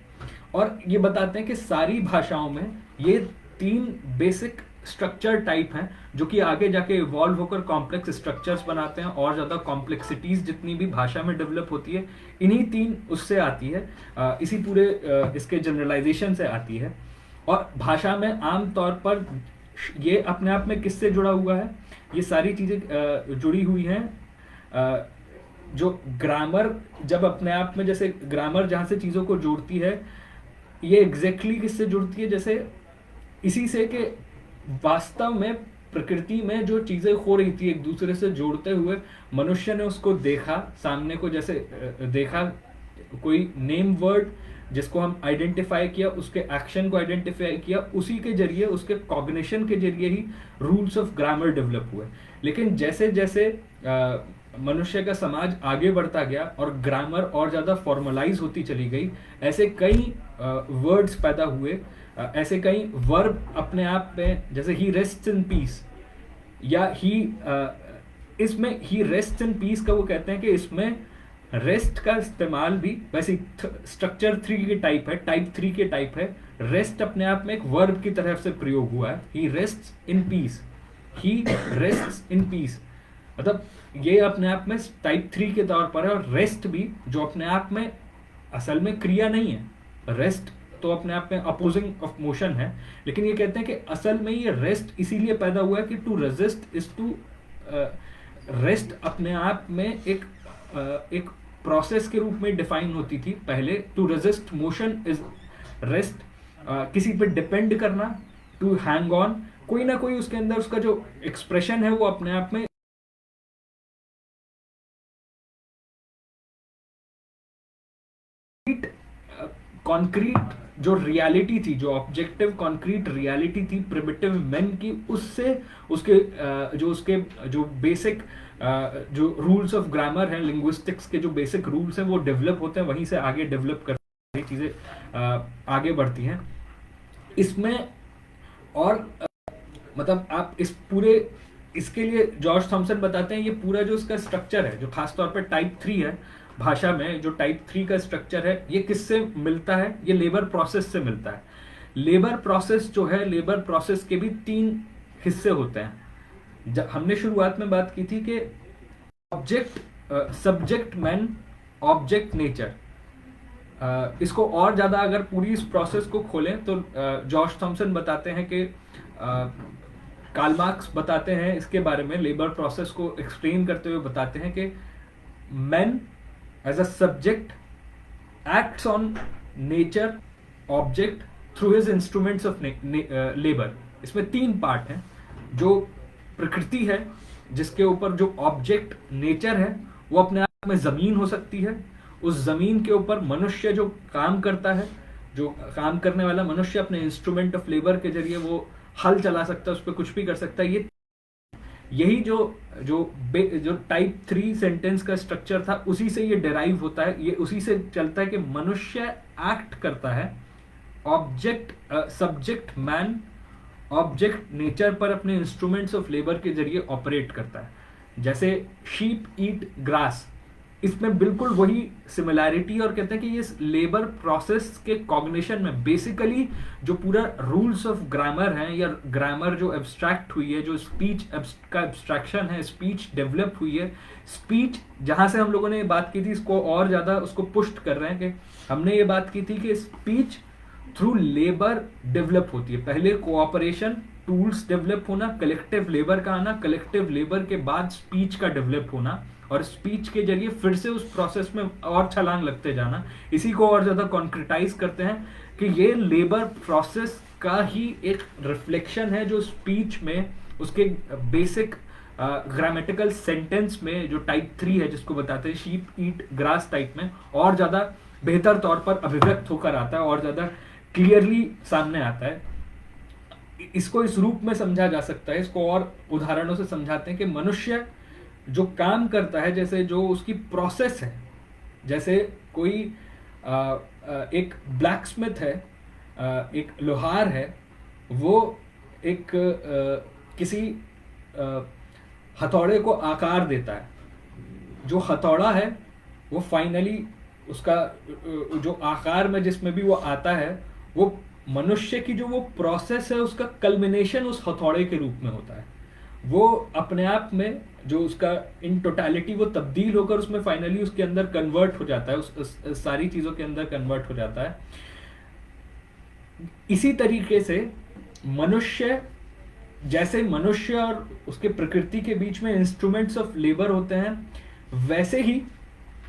और ये बताते हैं कि सारी भाषाओं में ये 3 बेसिक स्ट्रक्चर टाइप हैं, जो कि आगे जाके इवॉल्व होकर कॉम्प्लेक्स स्ट्रक्चर्स बनाते हैं, और ज़्यादा कॉम्प्लेक्सिटीज जितनी भी भाषा में डेवलप होती है इन्हीं 3 उससे आती है, इसी पूरे इसके जनरलाइजेशन से आती है। और भाषा में आम तौर पर ये अपने आप में किससे जुड़ा हुआ है, ये सारी चीज़ें जुड़ी हुई हैं। जो ग्रामर जब अपने आप में, जैसे ग्रामर जहाँ से चीज़ों को जोड़ती है, ये एग्जैक्टली किससे जुड़ती है, जैसे इसी से कि वास्तव में प्रकृति में जो चीज़ें हो रही थी एक दूसरे से जोड़ते हुए, मनुष्य ने उसको देखा सामने को, जैसे देखा कोई नेम वर्ड जिसको हम आइडेंटिफाई किया, उसके एक्शन को आइडेंटिफाई किया, उसी के जरिए, उसके कॉग्निशन के जरिए ही रूल्स ऑफ ग्रामर डेवलप हुए। लेकिन जैसे जैसे मनुष्य का समाज आगे बढ़ता गया और ग्रामर और ज़्यादा फॉर्मलाइज होती चली गई, ऐसे कई वर्ड्स पैदा हुए, ऐसे कई वर्ब अपने आप में, जैसे ही रेस्ट्स इन पीस, या ही इसमें ही रेस्ट इन पीस का वो कहते हैं कि इसमें रेस्ट का इस्तेमाल भी, वैसे स्ट्रक्चर 3 के टाइप है, टाइप 3 के टाइप है, रेस्ट अपने आप में एक वर्ब की तरह से प्रयोग हुआ है। He rests in peace, he rests in peace, मतलब ये अपने आप में टाइप 3 के तौर पर है। और रेस्ट भी, जो अपने आप में असल में क्रिया नहीं है, रेस्ट तो अपने आप में अपोजिंग ऑफ मोशन है, लेकिन ये कहते हैं कि असल में ये रेस्ट इसीलिए पैदा हुआ है कि to resist is to, rest अपने आप में एक प्रोसेस के रूप में डिफाइन होती थी पहले। To resist motion is rest, किसी पे डिपेंड करना, टू हैंग ऑन, कोई ना कोई उसके अंदर उसका जो एक्सप्रेशन है वो अपने आप में कॉन्क्रीट जो रियलिटी थी, जो ऑब्जेक्टिव कॉन्क्रीट रियलिटी थी प्रिमिटिव मैन की, उससे उसके जो बेसिक जो रूल्स ऑफ ग्रामर हैं, लिंग्विस्टिक्स के जो बेसिक रूल्स हैं वो डेवलप होते हैं, वहीं से आगे डेवलप कर सारी चीज़ें आगे बढ़ती हैं इसमें। और मतलब आप इस पूरे, इसके लिए जॉर्ज थॉमसन बताते हैं ये पूरा जो इसका स्ट्रक्चर है, जो खासतौर पर टाइप 3 है भाषा में, जो टाइप 3 का स्ट्रक्चर है, ये किससे मिलता है, ये लेबर प्रोसेस से मिलता है। लेबर प्रोसेस जो है, लेबर प्रोसेस के भी 3 हिस्से होते हैं। जब हमने शुरुआत में बात की थी कि object, subject man, object nature, इसको और ज़्यादा अगर पूरी इस प्रोसेस को खोलें तो जॉर्ज थॉमसन बताते हैं कि कार्ल मार्क्स बताते हैं इसके बारे में, लेबर प्रोसेस को एक्सप्लेन करते हुए बताते हैं कि man as a subject acts on nature object through his instruments of labor। इसमें 3 पार्ट हैं। जो प्रकृति है, जिसके ऊपर जो ऑब्जेक्ट नेचर है, वो अपने आप में जमीन हो सकती है। उस जमीन के ऊपर मनुष्य जो काम करता है, जो काम करने वाला मनुष्य अपने इंस्ट्रूमेंट ऑफ लेबर के जरिए वो हल चला सकता है, उस पर कुछ भी कर सकता है। यही जो टाइप 3 सेंटेंस का स्ट्रक्चर था, उसी से ये डिराइव होता है, ये उसी से चलता है कि मनुष्य एक्ट करता है object, subject man, object nature पर अपने इंस्ट्रूमेंट्स ऑफ लेबर के जरिए ऑपरेट करता है। जैसे शीप ईट ग्रास, इसमें बिल्कुल वही सिमिलैरिटी, और कहते हैं कि ये लेबर प्रोसेस के कॉग्निशन में बेसिकली जो पूरा रूल्स ऑफ ग्रामर है, या ग्रामर जो एब्स्ट्रैक्ट हुई है, जो स्पीच का एब्स्ट्रैक्शन है, स्पीच डेवलप हुई है, स्पीच जहाँ से हम लोगों ने बात की थी, इसको और ज़्यादा उसको पुष्ट कर रहे हैं कि हमने ये बात की थी कि स्पीच थ्रू लेबर डेवलप होती है। पहले कोऑपरेशन, टूल्स डेवलप होना, कलेक्टिव लेबर का आना, कलेक्टिव लेबर के बाद स्पीच का डेवलप होना, और स्पीच के जरिए फिर से उस प्रोसेस में और छलांग लगते जाना। इसी को और ज़्यादा कॉन्क्रिटाइज करते हैं कि ये लेबर प्रोसेस का ही एक रिफ्लेक्शन है, जो स्पीच में उसके बेसिक ग्रामेटिकल सेंटेंस में जो टाइप 3 है, जिसको बताते हैं शीप ईट ग्रास टाइप में, और ज़्यादा बेहतर तौर पर अभिव्यक्त होकर आता है, और ज़्यादा क्लियरली सामने आता है। इसको इस रूप में समझा जा सकता है, इसको और उदाहरणों से समझाते हैं कि मनुष्य जो काम करता है, जैसे जो उसकी प्रोसेस है, जैसे कोई एक ब्लैकस्मिथ है, एक लोहार है, वो एक किसी हथौड़े को आकार देता है। जो हथौड़ा है वो फाइनली उसका जो आकार में जिसमें भी वो आता है, वो मनुष्य की जो वो प्रोसेस है उसका कल्मिनेशन उस हथौड़े के रूप में होता है। वो अपने आप में जो उसका इन टोटलिटी वो तब्दील होकर उसमें फाइनली उसके अंदर कन्वर्ट हो जाता है, उस सारी चीज़ों के अंदर कन्वर्ट हो जाता है। इसी तरीके से मनुष्य, जैसे मनुष्य और उसके प्रकृति के बीच में इंस्ट्रूमेंट्स ऑफ लेबर होते हैं, वैसे ही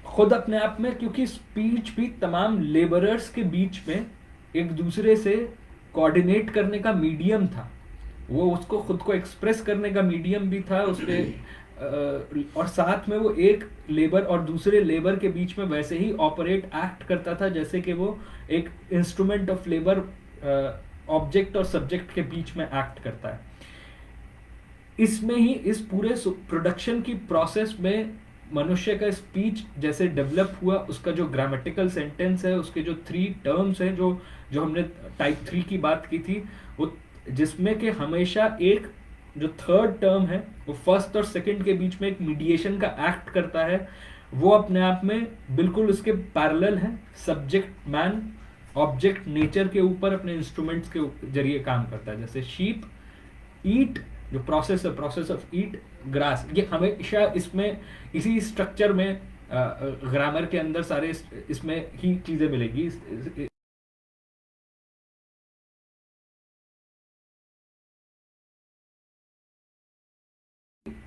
खुद अपने आप में, क्योंकि स्पीच भी तमाम लेबरर्स के बीच में एक दूसरे से कोऑर्डिनेट करने का मीडियम था, वो उसको खुद को एक्सप्रेस करने का मीडियम भी था उसके और साथ में वो एक लेबर और दूसरे लेबर के बीच में वैसे ही ऑपरेट एक्ट करता था जैसे कि वो एक इंस्ट्रूमेंट ऑफ लेबर ऑब्जेक्ट और सब्जेक्ट के बीच में एक्ट करता है। इसमें ही इस पूरे प्रोडक्शन की प्रोसेस में मनुष्य का स्पीच जैसे डेवलप हुआ, उसका जो ग्रामेटिकल सेंटेंस है, उसके जो 3 टर्म्स हैं, जो जो हमने टाइप 3 की बात की थी, वो जिसमें कि हमेशा एक जो 3rd टर्म है वो 1st और 2nd के बीच में एक मीडिएशन का एक्ट करता है, वो अपने आप में बिल्कुल उसके पैरेलल है। सब्जेक्ट मैन ऑब्जेक्ट नेचर के ऊपर अपने इंस्ट्रूमेंट्स के जरिए काम करता है। जैसे शीप ईट, जो प्रोसेस है, प्रोसेस ऑफ ईट ग्रास, ये हमेशा इसमें इसी स्ट्रक्चर में ग्रामर के अंदर सारे इसमें ही चीजें मिलेगी।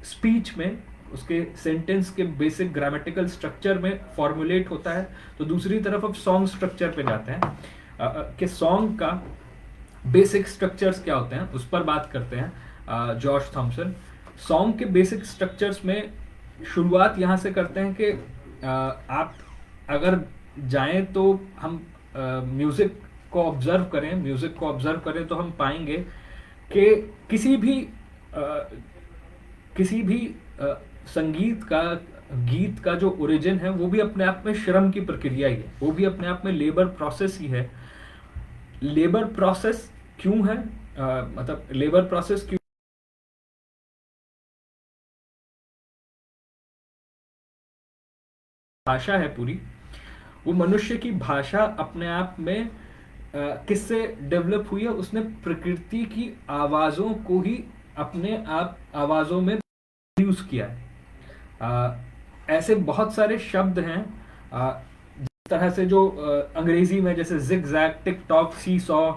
स्पीच में उसके सेंटेंस के बेसिक ग्रामेटिकल स्ट्रक्चर में फॉर्मुलेट होता है। तो दूसरी तरफ अब सॉन्ग स्ट्रक्चर पे जाते हैं कि सॉन्ग का बेसिक स्ट्रक्चर्स क्या होते हैं, उस पर बात करते हैं। जॉर्ज थॉमसन सॉन्ग के बेसिक स्ट्रक्चर्स में शुरुआत यहाँ से करते हैं कि आप अगर जाएं तो हम म्यूज़िक को ऑब्जर्व करें तो हम पाएंगे कि किसी भी संगीत का, गीत का जो ओरिजिन है वो भी अपने आप में श्रम की प्रक्रिया ही है, वो भी अपने आप में लेबर प्रोसेस ही है। लेबर प्रोसेस क्यों है, मतलब लेबर प्रोसेस क्यों भाषा है पूरी, वो मनुष्य की भाषा अपने आप में किससे डेवलप हुई है, उसने प्रकृति की आवाज़ों को ही अपने आप आवाज़ों में यूज किया है। ऐसे बहुत सारे शब्द हैं जिस तरह से जो अंग्रेजी में जैसे जिग जैग, टिक टॉक, सी सॉ,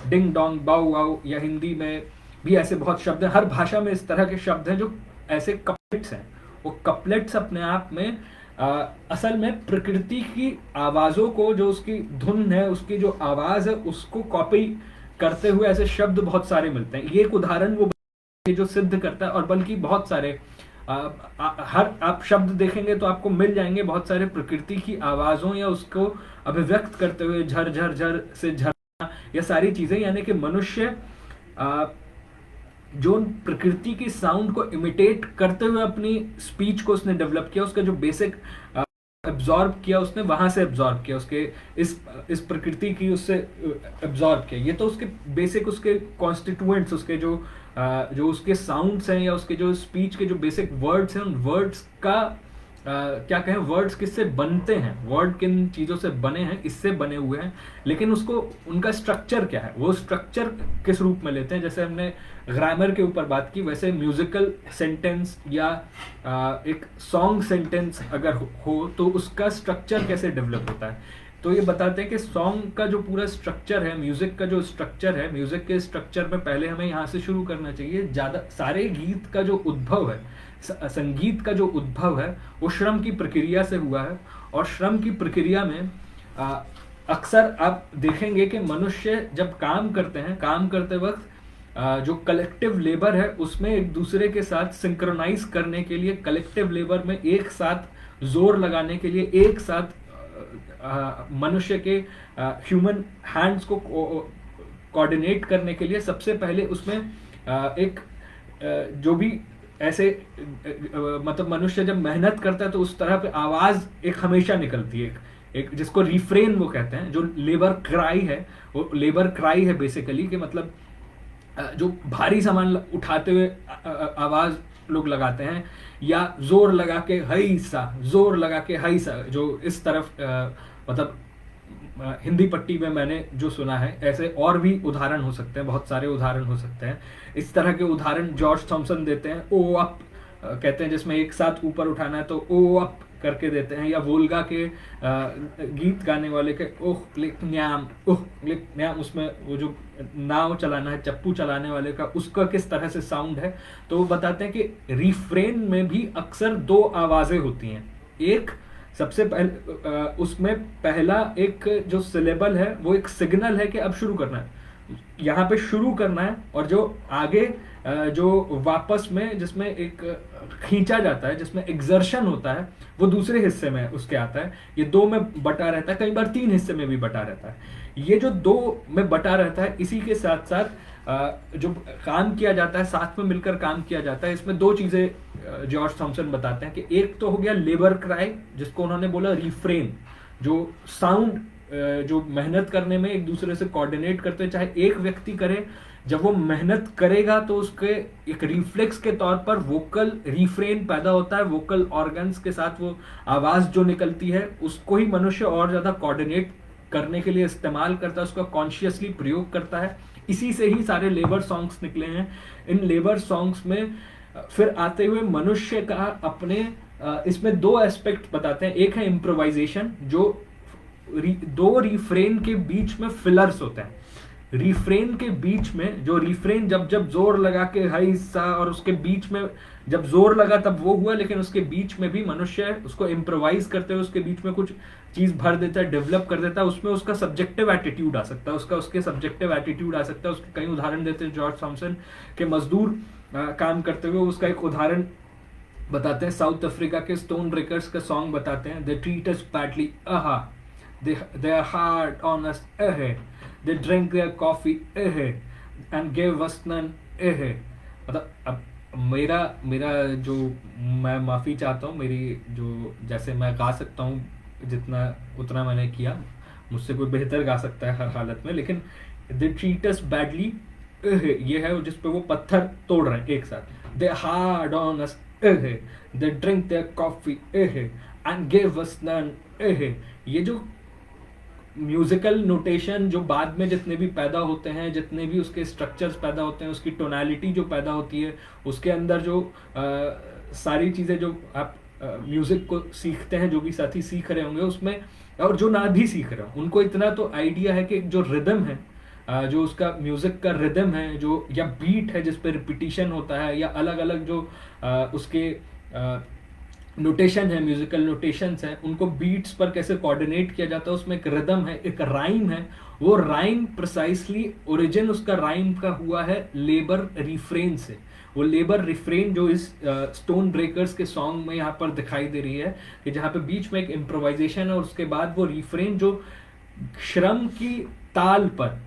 डिंग डोंग, बाउ वाउ, या हिंदी में भी ऐसे बहुत शब्द हैं। हर भाषा में इस तरह के शब्द हैं जो ऐसे कपलेट्स हैं। वो कपलेट्स अपने आप में असल में प्रकृति की आवाज़ों को, जो उसकी धुन है, उसकी जो आवाज़ है, उसको कॉपी करते हुए ऐसे शब्द बहुत सारे मिलते हैं। ये एक उदाहरण वो जो सिद्ध करता है, और बल्कि बहुत सारे हर आप शब्द देखेंगे तो आपको मिल जाएंगे बहुत सारे प्रकृति की आवाज़ों या उसको अभिव्यक्त करते हुए, झर झर झर से झरना, या सारी चीज़ें। यानी कि मनुष्य जो प्रकृति की साउंड को इमिटेट करते हुए अपनी स्पीच को उसने डेवलप किया, उसका जो बेसिक एब्जॉर्ब किया उसने, वहां से एब्जॉर्ब किया, उसके इस प्रकृति की उससे एब्जॉर्ब किया। ये तो उसके बेसिक, उसके कॉन्स्टिट्यूएंट्स, उसके जो उसके साउंड्स हैं या उसके जो स्पीच के जो बेसिक वर्ड्स हैं, उन वर्ड्स का क्या कहें, वर्ड्स किससे बनते हैं, वर्ड किन चीज़ों से बने हैं, इससे बने हुए हैं। लेकिन उसको, उनका स्ट्रक्चर क्या है, वो स्ट्रक्चर किस रूप में लेते हैं। जैसे हमने ग्रामर के ऊपर बात की, वैसे म्यूजिकल सेंटेंस या एक सॉन्ग सेंटेंस अगर हो तो उसका स्ट्रक्चर कैसे डेवलप होता है। तो ये बताते हैं कि सॉन्ग का जो पूरा स्ट्रक्चर है, म्यूजिक का जो स्ट्रक्चर है, म्यूजिक के स्ट्रक्चर में पहले हमें यहाँ से शुरू करना चाहिए। ज़्यादा सारे गीत का जो उद्भव है, संगीत का जो उद्भव है, वो श्रम की प्रक्रिया से हुआ है। और श्रम की प्रक्रिया में अक्सर आप देखेंगे कि मनुष्य जब काम करते हैं, काम करते वक्त जो कलेक्टिव लेबर है उसमें एक दूसरे के साथ सिंक्रोनाइज करने के लिए, कलेक्टिव लेबर में एक साथ जोर लगाने के लिए, एक साथ मनुष्य के ह्यूमन हैंड्स को कोऑर्डिनेट करने के लिए सबसे पहले उसमें एक जो भी ऐसे मतलब मनुष्य जब मेहनत करता है तो उस तरह पे आवाज़ एक हमेशा निकलती है, एक जिसको रिफ्रेन वो कहते हैं, जो लेबर क्राई है, वो लेबर क्राई है बेसिकली, कि मतलब जो भारी सामान उठाते हुए आवाज लोग लगाते हैं, या जोर लगा के हई सा, जोर लगा के हई सा, जो इस तरफ मतलब हिंदी पट्टी में मैंने जो सुना है, ऐसे और भी उदाहरण हो सकते हैं, बहुत सारे उदाहरण हो सकते हैं। इस तरह के उदाहरण जॉर्ज थॉमसन देते हैं, ओ अप कहते हैं, जिसमें एक साथ ऊपर उठाना है तो ओ अप करके देते हैं, या वोल्गा के गीत गाने वाले के ओह लिक न्याम, ओह लिक न्याम, उसमें वो जो नाव चलाना है, चप्पू चलाने वाले का, उसका किस तरह से साउंड है। तो वो बताते हैं कि रिफ्रेन में भी अक्सर दो आवाजें होती हैं। एक सबसे पहले उसमें पहला एक जो सिलेबल है वो एक सिग्नल है कि अब शुरू करना है, यहाँ पे शुरू करना है, और जो आगे जो वापस में जिसमें एक खींचा जाता है, जिसमें एक्सर्शन होता है, वो दूसरे हिस्से में उसके आता है। ये दो में बटा रहता है, कई बार तीन हिस्से में भी बटा रहता है। ये जो दो में बटा रहता है, इसी के साथ साथ जो काम किया जाता है, साथ में मिलकर काम किया जाता है, इसमें दो चीजें जॉर्ज थॉमसन बताते हैं कि एक तो हो गया लेबर क्राई, जिसको उन्होंने बोला रिफ्रेन, जो साउंड जो मेहनत करने में एक दूसरे से कोऑर्डिनेट करते हैं, चाहे एक व्यक्ति करे, जब वो मेहनत करेगा तो उसके एक रिफ्लेक्स के तौर पर वोकल रिफ्रेन पैदा होता है, वोकल ऑर्गन्स के साथ वो आवाज जो निकलती है, उसको ही मनुष्य और ज्यादा कोऑर्डिनेट करने के लिए इस्तेमाल करता है, उसका कॉन्शियसली प्रयोग करता है। इसी से ही सारे लेबर सॉन्ग्स निकले हैं। इन लेबर सॉन्ग्स में फिर आते हुए मनुष्य का अपने इसमें दो एस्पेक्ट बताते हैं। एक है इम्प्रोवाइजेशन, जो दो रिफ्रेन के बीच में फिलर्स होते हैं। रिफ्रेन के बीच में जो रिफ्रेन जब जब जोर लगा के हाई सा, और उसके बीच में जब जोर लगा तब वो हुआ, लेकिन उसके बीच में भी मनुष्य उसको इम्प्रोवाइज करते हुए उसके बीच में कुछ चीज भर देता है, डेवलप कर देता है, उसमें उसका सब्जेक्टिव एटीट्यूड आ सकता है, उसके सब्जेक्टिव एटीट्यूड आ सकता है। उसके कई उदाहरण देते हैं जॉर्ज थॉमसन के मजदूर काम करते हुए। उसका एक उदाहरण बताते हैं, साउथ अफ्रीका के स्टोन ब्रेकर्स का सॉन्ग बताते हैं, दे ट्रीट अस बैडली आहा, they are hard on us they drink their coffee and give us none मतलब अब मेरा जो, मैं माफी चाहता हूँ, मेरी जो जैसे मैं गा सकता हूँ जितना उतना मैंने किया, मुझसे कोई बेहतर गा सकता है हर हालत में, लेकिन they treat us badly ये है जिसपे वो पत्थर तोड़ रहे हैं एक साथ, they hard on us they drink their coffee and give us none ये जो म्यूजिकल नोटेशन जो बाद में जितने भी पैदा होते हैं, जितने भी उसके स्ट्रक्चर्स पैदा होते हैं, उसकी टोनालिटी जो पैदा होती है, उसके अंदर जो सारी चीज़ें जो आप म्यूजिक को सीखते हैं, जो भी साथी सीख रहे होंगे उसमें, और जो ना भी सीख रहे हो, उनको इतना तो आइडिया है कि जो रिदम है, जो उसका म्यूजिक का रिदम है, जो या बीट है जिस पे रिपीटिशन होता है, या अलग अलग जो उसके नोटेशन है, म्यूजिकल नोटेशंस हैं, उनको बीट्स पर कैसे कोऑर्डिनेट किया जाता है, उसमें एक रिदम है, एक राइम है। वो राइम प्रिसाइसली ओरिजिन उसका राइम का हुआ है लेबर रिफ्रेन से। वो लेबर रिफ्रेन जो इस स्टोन ब्रेकर्स के सॉन्ग में यहाँ पर दिखाई दे रही है, कि जहाँ पे बीच में एक इम्प्रोवाइजेशन है और उसके बाद वो रिफ्रेन जो श्रम की ताल पर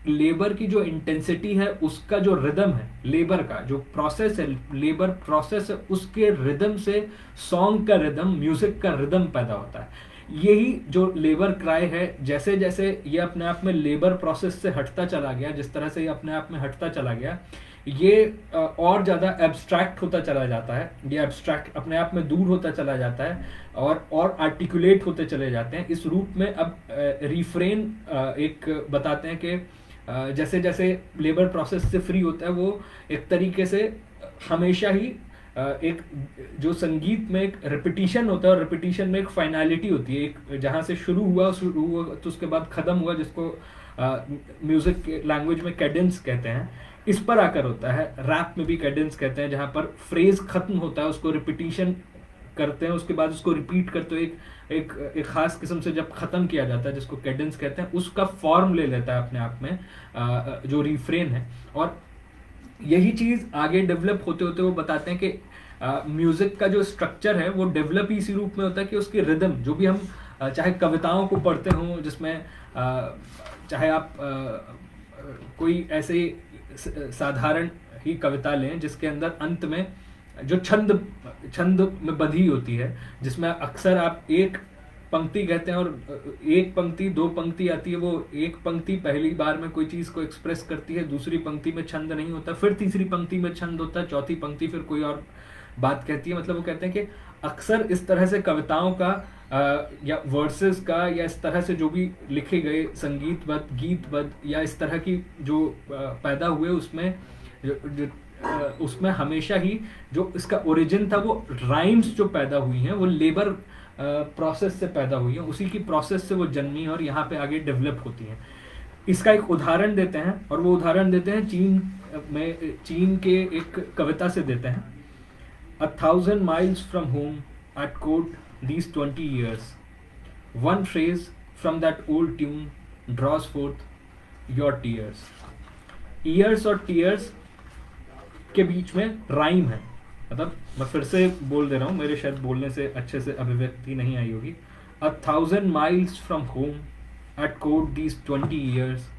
लेबर की जो इंटेंसिटी है, उसका जो रिदम है, लेबर का जो प्रोसेस है, लेबर प्रोसेस है, उसके रिदम से सॉन्ग का रिदम, म्यूजिक का रिदम पैदा होता है। यही जो लेबर क्राई है, जैसे जैसे ये अपने आप में लेबर प्रोसेस से हटता चला गया, जिस तरह से ये अपने आप में हटता चला गया, ये और ज़्यादा एब्स्ट्रैक्ट होता चला जाता है, ये एब्स्ट्रैक्ट अपने आप में दूर होता चला जाता है, और आर्टिकुलेट होते चले जाते हैं। इस रूप में अब रिफ्रेन एक बताते हैं कि जैसे जैसे लेबर प्रोसेस से फ्री होता है, वो एक तरीके से हमेशा ही एक जो संगीत में एक रिपीटिशन होता है, और रिपीटिशन में एक फाइनलिटी होती है, एक जहाँ से शुरू हुआ तो उसके बाद ख़त्म हुआ, जिसको म्यूजिक लैंग्वेज में कैडेंस कहते हैं, इस पर आकर होता है। रैप में भी कैडेंस कहते हैं, जहाँ पर फ्रेज खत्म होता है, उसको रिपीटिशन करते हैं, उसके बाद उसको रिपीट करते हुए एक खास किस्म से जब खत्म किया जाता है, जिसको कैडेंस कहते हैं, उसका फॉर्म ले लेता है अपने आप में जो रिफ्रेन है। और यही चीज आगे डेवलप होते होते वो बताते हैं कि म्यूजिक का जो स्ट्रक्चर है वो डेवलप ही इसी रूप में होता है कि उसकी रिदम, जो भी हम चाहे कविताओं को पढ़ते हों, जिसमें चाहे आप कोई ऐसे साधारण ही कविता लें जिसके अंदर अंत में जो छंद छंद में बंधी होती है, जिसमें अक्सर आप एक पंक्ति कहते हैं और एक पंक्ति दो पंक्ति आती है, वो एक पंक्ति पहली बार में कोई चीज को एक्सप्रेस करती है, दूसरी पंक्ति में छंद नहीं होता, फिर तीसरी पंक्ति में छंद होता है, चौथी पंक्ति फिर कोई और बात कहती है। मतलब वो कहते हैं कि अक्सर इस तरह से कविताओं का या वर्सेस का या इस तरह से जो भी लिखे गए संगीतबद्ध गीतबद्ध या इस तरह की जो पैदा हुए उसमें उसमें हमेशा ही जो इसका ओरिजिन था वो राइम्स जो पैदा हुई हैं वो लेबर प्रोसेस से पैदा हुई है, उसी की प्रोसेस से वो जन्मी और यहाँ पे आगे डेवलप होती हैं। इसका एक उदाहरण देते हैं और वो उदाहरण देते हैं चीन के एक कविता से देते हैं। 1,000 miles from home I'd quote these 20 years. One phrase from that old tune draws forth your tears. Ears और tears के बीच में राइम है, मतलब मैं फिर से बोल दे रहा हूँ, मेरे शायद बोलने से अच्छे से अभिव्यक्ति नहीं आई होगी। 1,000 miles from home I'd quote these 20 years.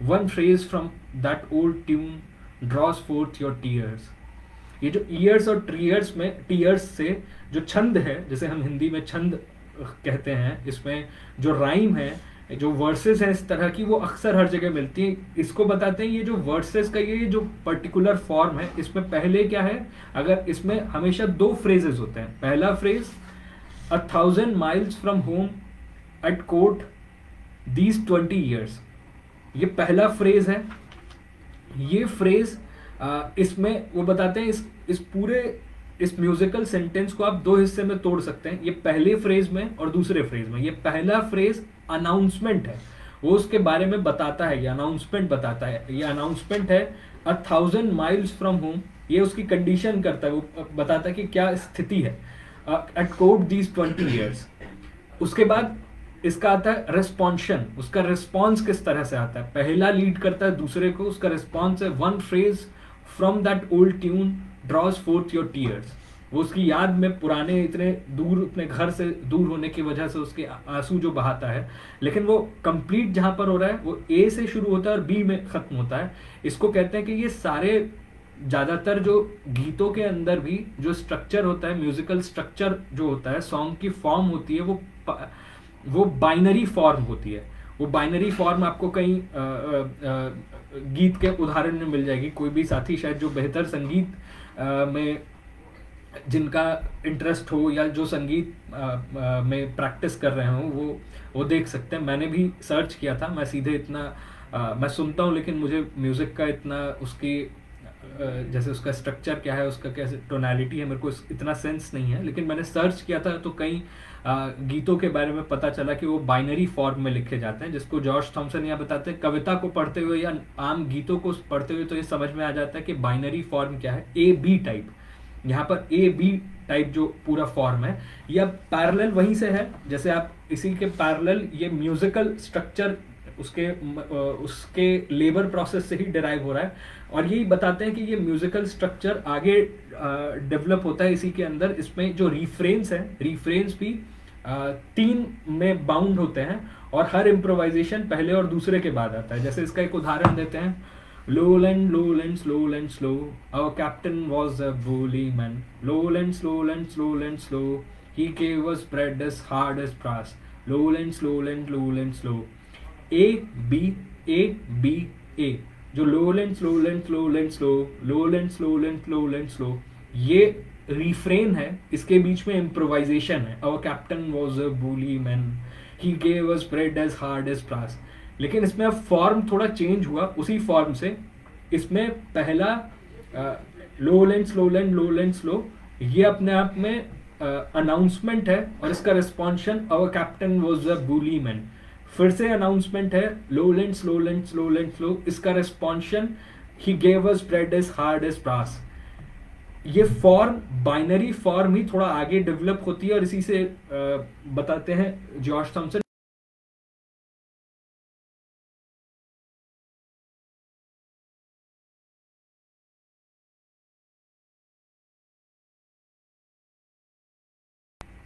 One phrase from that old tune draws forth your tears. ये जो ईयर्स और टीयर्स में टीयर्स से जो छंद है, जैसे हम हिंदी में छंद कहते हैं, इसमें जो राइम है, जो वर्सेस है इस तरह की, वो अक्सर हर जगह मिलती है। इसको बताते हैं ये जो वर्सेस का ये जो पर्टिकुलर फॉर्म है, इसमें पहले क्या है, अगर इसमें हमेशा दो फ्रेजेस होते हैं। पहला phrase 1,000 miles from home at court these 20 years, ये पहला फ्रेज है। ये फ्रेज इसमें वो बताते हैं इस पूरे इस म्यूजिकल सेंटेंस को आप दो हिस्से में तोड़ सकते हैं, ये पहले फ्रेज में और दूसरे फ्रेज में। ये पहला फ्रेज अनाउंसमेंट है, वो उसके बारे में बताता है, ये अनाउंसमेंट बताता है, ये अनाउंसमेंट है 1,000 miles फ्रॉम होम, ये उसकी कंडीशन करता है, वो बताता है कि क्या स्थिति है एट कोर्ट दीज 20 years। उसके बाद इसका आता है रेस्पॉन्शन, उसका रिस्पॉन्स किस तरह से आता है। पहला लीड करता है दूसरे को, उसका रिस्पॉन्स है one phrase from that old tune draws forth your tears. वो उसकी याद में पुराने इतने दूर, अपने घर से दूर होने की वजह से उसके आंसू जो बहाता है, लेकिन वो कंप्लीट जहां पर हो रहा है वो ए से शुरू होता है और बी में खत्म होता है। इसको कहते हैं कि ये सारे ज़्यादातर जो गीतों के अंदर भी जो स्ट्रक्चर होता है, म्यूजिकल स्ट्रक्चर जो होता है, सॉन्ग की फॉर्म होती है, वो बाइनरी फॉर्म होती है। वो बाइनरी फॉर्म आपको कहीं गीत के उदाहरण में मिल जाएगी। कोई भी साथी शायद जो बेहतर संगीत में जिनका इंटरेस्ट हो या जो संगीत में प्रैक्टिस कर रहे हों वो देख सकते हैं। मैंने भी सर्च किया था, मैं सीधे इतना मैं सुनता हूँ लेकिन मुझे म्यूज़िक का इतना उसकी जैसे उसका स्ट्रक्चर क्या है, उसका कैसे टोनैलिटी है, मेरे को इतना सेंस नहीं है। लेकिन मैंने सर्च किया था तो कई गीतों के बारे में पता चला कि वो बाइनरी फॉर्म में लिखे जाते हैं, जिसको जॉर्ज थॉमसन यहाँ बताते हैं। कविता को पढ़ते हुए या आम गीतों को पढ़ते हुए तो ये समझ में आ जाता है कि बाइनरी फॉर्म क्या है, ए बी टाइप। यहाँ पर ए बी टाइप जो पूरा फॉर्म है, या पैरेलल वहीं से है, जैसे आप इसी के पैरेलल ये म्यूजिकल स्ट्रक्चर उसके लेबर प्रोसेस से ही डिराइव हो रहा है। और यही बताते हैं कि ये म्यूजिकल स्ट्रक्चर आगे डेवलप होता है इसी के अंदर। इसमें जो रिफ्रेन्स हैं, रिफ्रेन्स भी 3 में बाउंड होते हैं और हर इम्प्रोवाइजेशन पहले और दूसरे के बाद आता है। जैसे इसका एक उदाहरण देते हैं, lowland lowland slowland slow our captain was a bully man, lowland slowland slowland slow he gave us bread as hard as brass, lowland slowland lowland slow A B A B A। जो lowland slowland slowland slow lowland slowland lowland slow ये refrain है, इसके बीच में improvisation है। our captain was a bully man, he gave us bread as hard as brass। लेकिन इसमें अब form थोड़ा चेंज हुआ उसी फॉर्म से। इसमें पहला लोलैंड स्लोलैंड लोलैंड स्लो, ये अपने आप में अनाउंसमेंट है और इसका response our captain was a bully man. फिर से अनाउंसमेंट है लोलैंड स्लोलैंड स्लोलैंड स्लो, इसका रिस्पॉन्शन ही gave us bread as hard as brass. ये फॉर्म बाइनरी फॉर्म ही थोड़ा आगे डेवलप होती है और इसी से बताते हैं जॉर्ज थॉमसन।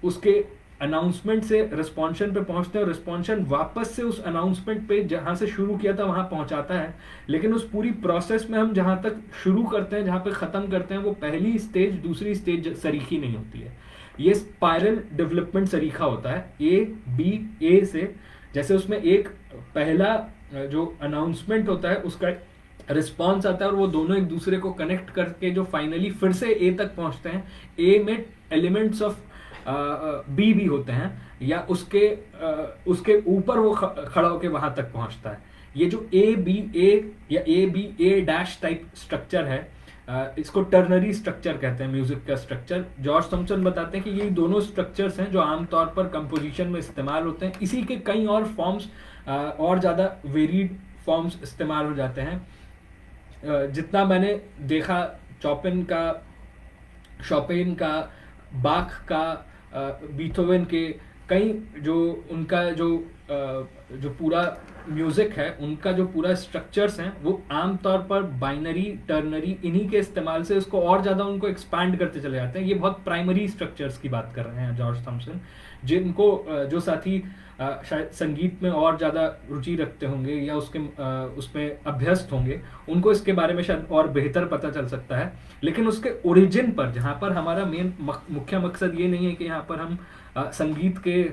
उसके अनाउंसमेंट से रिस्पॉन्शन पे पहुंचते हैं और रिस्पॉन्शन वापस से उस अनाउंसमेंट पे जहां से शुरू किया था वहां पहुंचाता है। लेकिन उस पूरी प्रोसेस में हम जहां तक शुरू करते हैं, जहां पे खत्म करते हैं, वो पहली स्टेज दूसरी स्टेज सरीखी नहीं होती है। ये स्पाइरल डेवलपमेंट सरीखा होता है ए बी ए से। जैसे उसमें एक पहला जो अनाउंसमेंट होता है उसका रिस्पॉन्स आता है और वो दोनों एक दूसरे को कनेक्ट करके जो फाइनली फिर से ए तक पहुंचते हैं। ए में एलिमेंट्स ऑफ बी भी होते हैं या उसके ऊपर वो खड़ा होकर वहां तक पहुंचता है। ये जो ए बी ए या A B A dash type structure है, इसको टर्नरी स्ट्रक्चर कहते हैं म्यूजिक का स्ट्रक्चर। जॉर्ज थॉमसन बताते हैं कि ये दोनों स्ट्रक्चर्स हैं जो आमतौर पर कंपोजिशन में इस्तेमाल होते हैं। इसी के कई और फॉर्म्स और ज़्यादा वेरीड फॉर्म्स इस्तेमाल हो जाते हैं। जितना मैंने देखा चॉपिन का, शॉपेन का, बाख का, बीथोवन के कई जो उनका जो पूरा म्यूजिक है, उनका जो पूरा स्ट्रक्चर्स हैं वो आमतौर पर बाइनरी टर्नरी इन्हीं के इस्तेमाल से उसको और ज़्यादा उनको एक्सपैंड करते चले जाते हैं। ये बहुत प्राइमरी स्ट्रक्चर्स की बात कर रहे हैं जॉर्ज थॉमसन, जिनको जो साथी शायद संगीत में और ज़्यादा रुचि रखते होंगे या उसमें अभ्यस्त होंगे, उनको इसके बारे में शायद और बेहतर पता चल सकता है। लेकिन उसके ओरिजिन पर, जहाँ पर हमारा मेन मुख्य मकसद ये नहीं है कि यहाँ पर हम संगीत के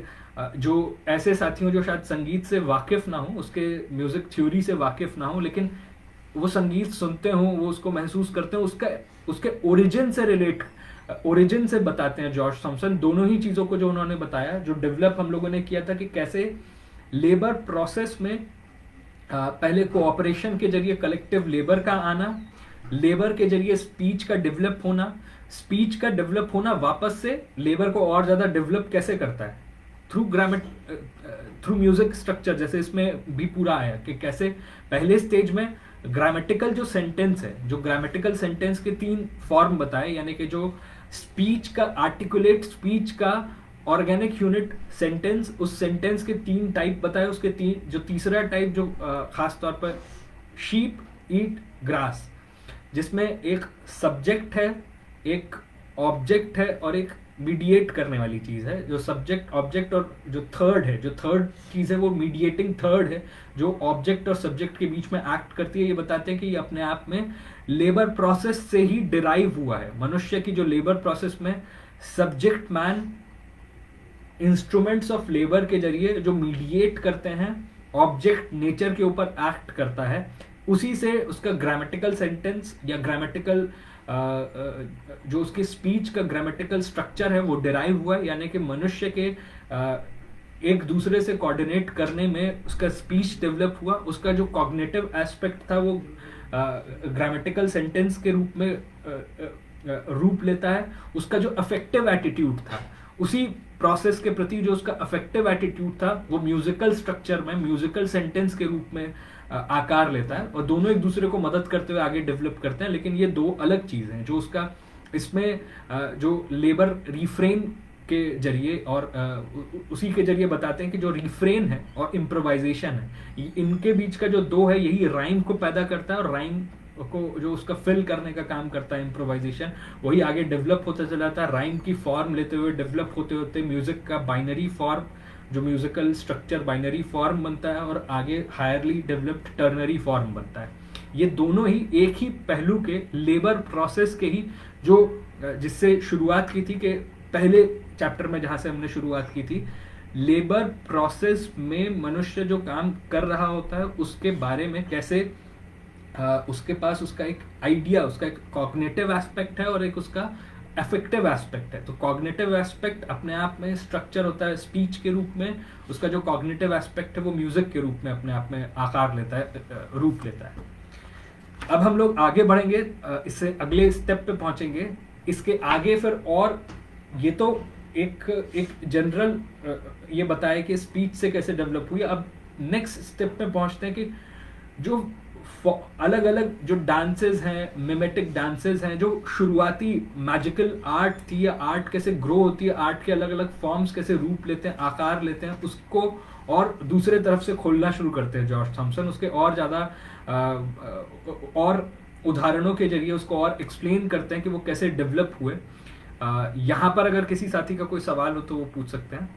जो ऐसे साथी हों जो शायद संगीत से वाकिफ ना हो, उसके म्यूजिक थ्योरी से वाकिफ ना हो, लेकिन वो संगीत सुनते हों, वो उसको महसूस करते हो, उसके ओरिजिन से बताते हैं जॉर्ज थॉमसन। दोनों ही चीज़ों को जो उन्होंने बताया, जो डेवलप हम लोगों ने किया था कि कैसे लेबर प्रोसेस में पहले कोऑपरेशन के जरिए कलेक्टिव लेबर का आना, लेबर के जरिए स्पीच का डेवलप होना, स्पीच का डेवलप होना वापस से लेबर को और ज़्यादा डेवलप कैसे करता है थ्रू म्यूजिक स्ट्रक्चर। जैसे इसमें भी पूरा आया कि कैसे पहले स्टेज में ग्रामेटिकल जो सेंटेंस है, जो ग्रामेटिकल सेंटेंस के 3 फॉर्म बताए, यानी कि जो स्पीच का, आर्टिकुलेट स्पीच का ऑर्गेनिक यूनिट सेंटेंस, उस सेंटेंस के 3 टाइप बताए। उसके जो तीसरा टाइप जो खास तौर पर शीप ईट ग्रास, जिसमें एक सब्जेक्ट है, एक ऑब्जेक्ट है और एक मीडिएट करने वाली चीज़ है। जो सब्जेक्ट, ऑब्जेक्ट और जो थर्ड चीज़ है वो मीडिएटिंग थर्ड है, जो ऑब्जेक्ट और सब्जेक्ट के बीच में एक्ट करती है। ये बताते हैं कि ये अपने आप में लेबर प्रोसेस से ही डिराइव हुआ है। मनुष्य की जो लेबर प्रोसेस में subject man instruments of labour के जरिए जो मीडिएट करते हैं, ऑब्जेक्ट नेचर के ऊपर एक्ट करता है, उसी से उसका ग्रामेटिकल सेंटेंस या ग्रामेटिकल जो उसकी स्पीच का ग्रामेटिकल स्ट्रक्चर है वो डिराइव हुआ है। यानी कि मनुष्य के एक दूसरे से कोऑर्डिनेट करने में उसका स्पीच डेवलप हुआ। उसका जो कॉग्निटिव एस्पेक्ट था वो ग्रामेटिकल सेंटेंस के रूप में रूप लेता है। उसका जो अफेक्टिव एटीट्यूड था, उसी प्रोसेस के प्रति जो उसका अफेक्टिव एटीट्यूड था, वो म्यूजिकल स्ट्रक्चर में, म्यूजिकल सेंटेंस के रूप में आकार लेता है। और दोनों एक दूसरे को मदद करते हुए आगे डेवलप करते हैं। लेकिन ये 2 अलग चीज़ हैं। जो उसका इसमें जो लेबर रिफ्रेन के जरिए और उसी के जरिए बताते हैं कि जो रिफ्रेन है और इम्प्रोवाइजेशन है, इनके बीच का जो 2 है, यही राइम को पैदा करता है। और राइम को जो उसका फिल करने का काम करता है इम्प्रोवाइजेशन, वही आगे डेवलप होता चला जाता है। राइम की फॉर्म लेते हुए डेवलप होते होते म्यूजिक का बाइनरी फॉर्म, जो म्यूजिकल स्ट्रक्चर बाइनरी फॉर्म बनता है और आगे हायरली डेवलप्ड टर्नरी फॉर्म बनता है। ये दोनों ही एक ही पहलू के लेबर प्रोसेस के ही, जो जिससे शुरुआत की थी कि पहले चैप्टर में जहाँ से हमने शुरुआत की थी, लेबर प्रोसेस में मनुष्य जो काम कर रहा होता है उसके बारे में कैसे उसके पास उसका एक आइडिया, उसका एक कॉग्निटिव एस्पेक्ट है और एक उसका अफेक्टिव एस्पेक्ट है। तो कॉग्निटिव एस्पेक्ट अपने आप में स्ट्रक्चर होता है स्पीच के रूप में, उसका जो कॉग्निटिव एस्पेक्ट है वो म्यूजिक के रूप में अपने आप में आकार लेता है, रूप लेता है। अब हम लोग आगे बढ़ेंगे, इससे अगले स्टेप पे पहुंचेंगे। इसके आगे फिर और ये तो एक जनरल ये बताया कि स्पीच से कैसे डेवलप हुई। अब नेक्स्ट स्टेप पे पहुंचते हैं कि जो अलग अलग जो डांसेस हैं, मिमेटिक डांसेस हैं, जो शुरुआती मैजिकल आर्ट थी या आर्ट कैसे ग्रो होती है, आर्ट के अलग अलग फॉर्म्स कैसे रूप लेते हैं, आकार लेते हैं, उसको और दूसरे तरफ से खोलना शुरू करते हैं जॉर्ज थॉमसन। उसके और ज़्यादा और उदाहरणों के जरिए उसको और एक्सप्लेन करते हैं कि वो कैसे डेवलप हुए। यहाँ पर अगर किसी साथी का कोई सवाल हो तो वो पूछ सकते हैं।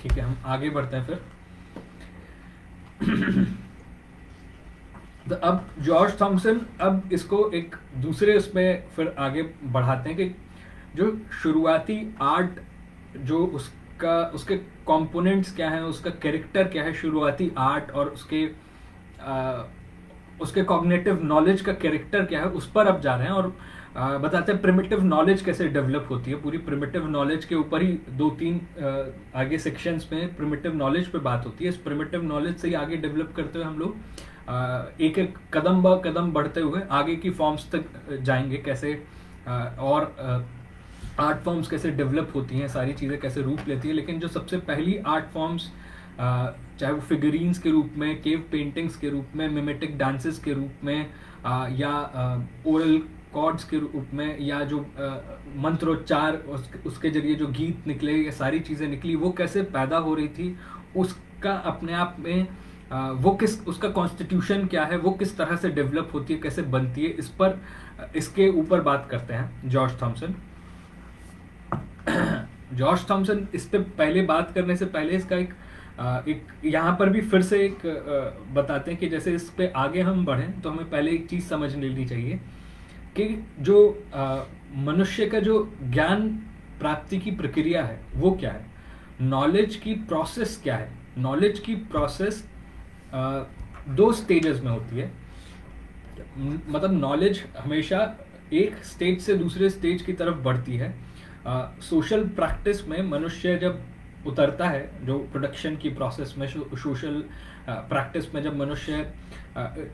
ठीक है, हम आगे बढ़ते हैं फिर। तो अब जॉर्ज थॉमसन अब इसको एक दूसरे उसमें फिर आगे बढ़ाते हैं कि जो शुरुआती आर्ट, जो उसके कंपोनेंट्स क्या हैं, उसका कैरेक्टर क्या है शुरुआती आर्ट, और उसके कॉग्निटिव नॉलेज का कैरेक्टर क्या है, उस पर अब जा रहे हैं। और बताते हैं प्रिमिटिव नॉलेज कैसे डेवलप होती है। पूरी प्रिमिटिव नॉलेज के ऊपर ही 2-3 आगे सेक्शंस में प्रिमिटिव नॉलेज पे बात होती है। इस प्रिमिटिव नॉलेज से ही आगे डेवलप करते हुए हम लोग एक एक कदम ब कदम बढ़ते हुए आगे की फॉर्म्स तक जाएंगे, कैसे और आर्ट फॉर्म्स कैसे डेवलप होती हैं, सारी चीज़ें कैसे रूप लेती है। लेकिन जो सबसे पहली आर्ट फॉर्म्स, चाहे वो फिगरीन्स के रूप में, केव पेंटिंग्स के रूप में, मिमेटिक डांसेस के रूप में, या ओरल कॉर्ड्स के रूप में, या जो मंत्रोच्चार उसके जरिए जो गीत निकले, ये सारी चीज़ें निकली, वो कैसे पैदा हो रही थी, उसका अपने आप में वो उसका कॉन्स्टिट्यूशन क्या है, वो किस तरह से डेवलप होती है, कैसे बनती है, इसके ऊपर बात करते हैं जॉर्ज थॉमसन। जॉर्ज थॉमसन इस पे पहले बात करने से पहले इसका एक यहाँ पर भी फिर से एक बताते हैं कि जैसे इस पे आगे हम बढ़ें तो हमें पहले एक चीज़ समझ लेनी चाहिए कि जो मनुष्य का जो ज्ञान प्राप्ति की प्रक्रिया है वो क्या है, नॉलेज की प्रोसेस क्या है। नॉलेज की प्रोसेस 2 स्टेजेस में होती है। मतलब नॉलेज हमेशा एक स्टेज से दूसरे स्टेज की तरफ बढ़ती है। सोशल प्रैक्टिस में मनुष्य जब उतरता है, जो प्रोडक्शन की प्रोसेस में, सोशल प्रैक्टिस में जब मनुष्य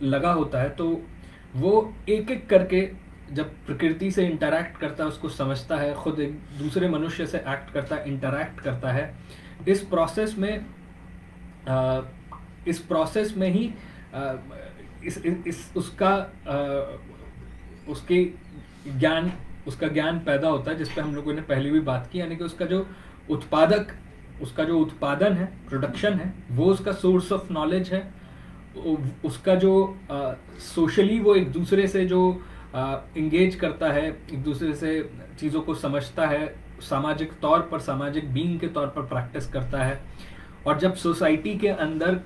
लगा होता है, तो वो एक एक करके जब प्रकृति से इंटरैक्ट करता है, उसको समझता है, खुद एक दूसरे मनुष्य से एक्ट करता है, इंटरैक्ट करता है। इस प्रोसेस में ही उसका ज्ञान पैदा होता है, जिस पे हम लोगों ने पहले भी बात की। यानी कि उसका जो उत्पादन है, प्रोडक्शन है, वो उसका सोर्स ऑफ नॉलेज है। उसका जो सोशली वो एक दूसरे से जो इंगेज करता है, एक दूसरे से चीज़ों को समझता है, सामाजिक तौर पर, सामाजिक बीइंग के तौर पर प्रैक्टिस करता है। और जब सोसाइटी के अंदर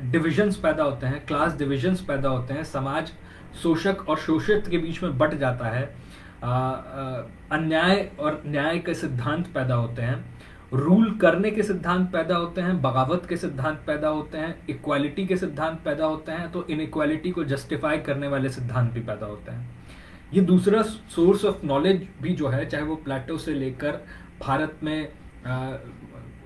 डिविजन्स पैदा होते हैं, क्लास डिविजन्स पैदा होते हैं, समाज शोषक और शोषित के बीच में बट जाता है, अन्याय और न्याय के सिद्धांत पैदा होते हैं, रूल करने के सिद्धांत पैदा होते हैं, बगावत के सिद्धांत पैदा होते हैं, इक्वालिटी के सिद्धांत पैदा होते हैं, तो इनइक्वालिटी को जस्टिफाई करने वाले सिद्धांत भी पैदा होते हैं। ये दूसरा सोर्स ऑफ नॉलेज भी जो है, चाहे वो प्लेटो से लेकर भारत में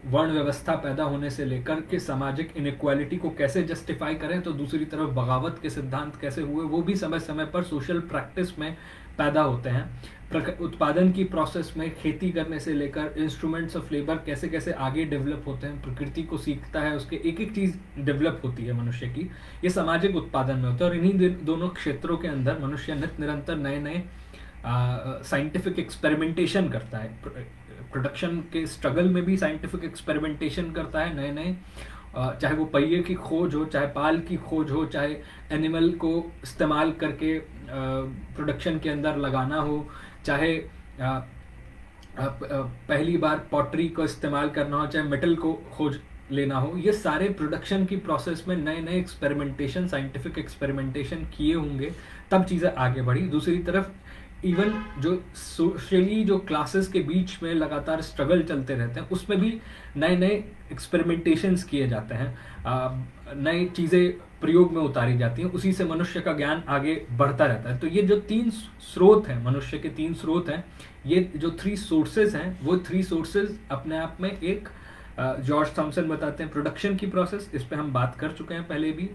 वर्ण व्यवस्था पैदा होने से लेकर के सामाजिक इनइक्वालिटी को कैसे जस्टिफाई करें, तो दूसरी तरफ बगावत के सिद्धांत कैसे हुए, वो भी समय समय पर सोशल प्रैक्टिस में पैदा होते हैं। उत्पादन की प्रोसेस में खेती करने से लेकर इंस्ट्रूमेंट्स ऑफ लेबर कैसे कैसे आगे डेवलप होते हैं, प्रकृति को सीखता है, उसके एक एक चीज़ डेवलप होती है मनुष्य की, ये सामाजिक उत्पादन में होता है। और इन्हीं दोनों क्षेत्रों के अंदर मनुष्य निरंतर नए नए साइंटिफिक एक्सपेरिमेंटेशन करता है। प्रोडक्शन के स्ट्रगल में भी साइंटिफिक एक्सपेरिमेंटेशन करता है, नए नए, चाहे वो पहिए की खोज हो, चाहे पाल की खोज हो, चाहे एनिमल को इस्तेमाल करके प्रोडक्शन के अंदर लगाना हो, चाहे पहली बार पॉटरी को इस्तेमाल करना हो, चाहे मेटल को खोज लेना हो, ये सारे प्रोडक्शन की प्रोसेस में नए नए एक्सपेरिमेंटेशन, साइंटिफिक एक्सपेरिमेंटेशन किए होंगे, तब चीज़ें आगे बढ़ी। दूसरी तरफ इवन जो सोशली जो क्लासेस के बीच में लगातार स्ट्रगल चलते रहते हैं, उसमें भी नए नए एक्सपेरिमेंटेशंस किए जाते हैं, नई चीज़ें प्रयोग में उतारी जाती हैं, उसी से मनुष्य का ज्ञान आगे बढ़ता रहता है। तो ये जो 3 स्रोत हैं, मनुष्य के 3 स्रोत हैं, ये जो 3 सोर्सेज हैं, वो 3 सोर्सेज अपने आप में एक जॉर्ज थॉमसन बताते हैं प्रोडक्शन की प्रोसेस, इस पे हम बात कर चुके हैं पहले भी।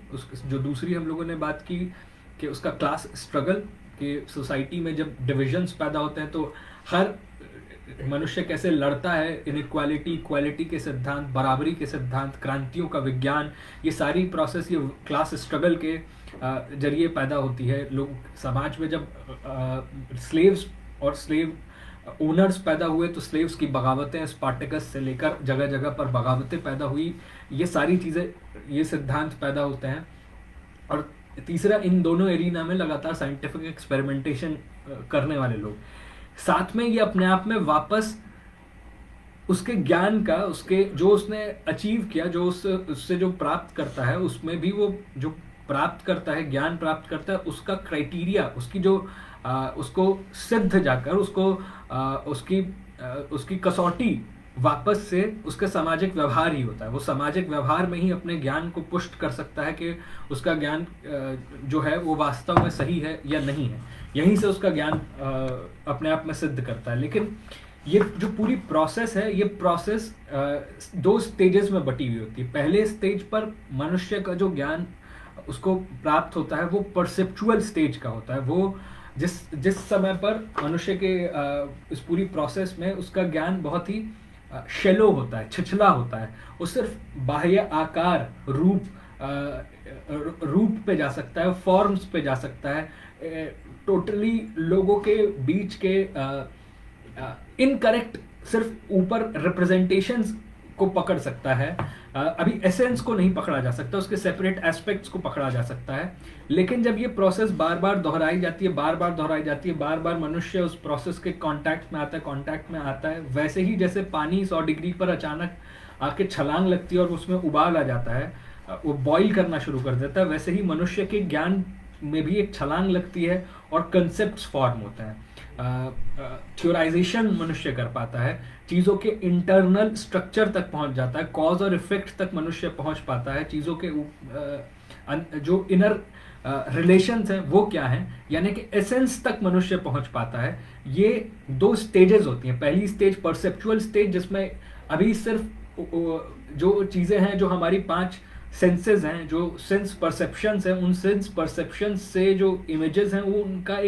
जो दूसरी हम लोगों ने बात की कि उसका क्लास स्ट्रगल, कि सोसाइटी में जब डिविजन्स पैदा होते हैं तो हर मनुष्य कैसे लड़ता है इनइक्वालिटी इक्वालिटी के सिद्धांत, बराबरी के सिद्धांत, क्रांतियों का विज्ञान, ये सारी प्रोसेस ये क्लास स्ट्रगल के जरिए पैदा होती है। लोग समाज में जब स्लेव्स और स्लेव ओनर्स पैदा हुए तो स्लेव्स की बगावतें, स्पार्टकस से लेकर जगह जगह पर बगावतें पैदा हुई, ये सारी चीज़ें, ये सिद्धांत पैदा होते हैं। और तीसरा, इन दोनों एरिना में लगातार साइंटिफिक एक्सपेरिमेंटेशन करने वाले लोग, साथ में ये अपने आप में वापस उसके ज्ञान का, उसके जो उसने अचीव किया, जो उससे जो प्राप्त करता है, उसमें भी वो जो प्राप्त करता है, ज्ञान प्राप्त करता है, उसका क्राइटेरिया, उसकी जो उसको सिद्ध जाकर उसकी कसौटी वापस से उसका सामाजिक व्यवहार ही होता है। वो सामाजिक व्यवहार में ही अपने ज्ञान को पुष्ट कर सकता है कि उसका ज्ञान जो है वो वास्तव में सही है या नहीं है। यहीं से उसका ज्ञान अपने आप में सिद्ध करता है। लेकिन ये जो पूरी प्रोसेस है, ये प्रोसेस 2 स्टेजेस में बटी हुई होती है। पहले स्टेज पर मनुष्य का जो ज्ञान उसको प्राप्त होता है वो परसेप्चुअल स्टेज का होता है। वो जिस समय पर मनुष्य के इस पूरी प्रोसेस में उसका ज्ञान बहुत ही शेलो होता है, छिछला होता है। वो सिर्फ बाह्य आकार, रूप पे जा सकता है, फॉर्म्स पे जा सकता है, टोटली लोगों के बीच के इनकरेक्ट सिर्फ ऊपर रिप्रेजेंटेशंस को पकड़ सकता है। अभी एसेंस को नहीं पकड़ा जा सकता, उसके सेपरेट एस्पेक्ट्स को पकड़ा जा सकता है। लेकिन जब ये प्रोसेस बार बार दोहराई जाती है, बार बार मनुष्य उस प्रोसेस के कांटेक्ट में आता है, वैसे ही जैसे पानी 100 डिग्री पर अचानक आके छलांग लगती है और उसमें उबाल आ जाता है, वो बॉईल करना शुरू कर देता है, वैसे ही मनुष्य के ज्ञान में भी एक छलांग लगती है और कंसेप्ट्स फॉर्म होते हैं। थ्योराइजेशन मनुष्य कर पाता है, चीज़ों के इंटरनल स्ट्रक्चर तक पहुंच जाता है, कॉज और इफेक्ट तक मनुष्य पहुंच पाता है, चीज़ों के जो इनर रिलेशंस हैं वो क्या हैं, यानी कि एसेंस तक मनुष्य पहुंच पाता है। ये 2 स्टेजेस होती हैं। पहली स्टेज परसेप्चुअल स्टेज, जिसमें अभी सिर्फ जो चीज़ें हैं, जो हमारी 5 सेंसेस हैं, जो सेंस परसेप्शंस हैं, उन सेंस परसेप्शंस से जो इमेजेस हैं वो उनका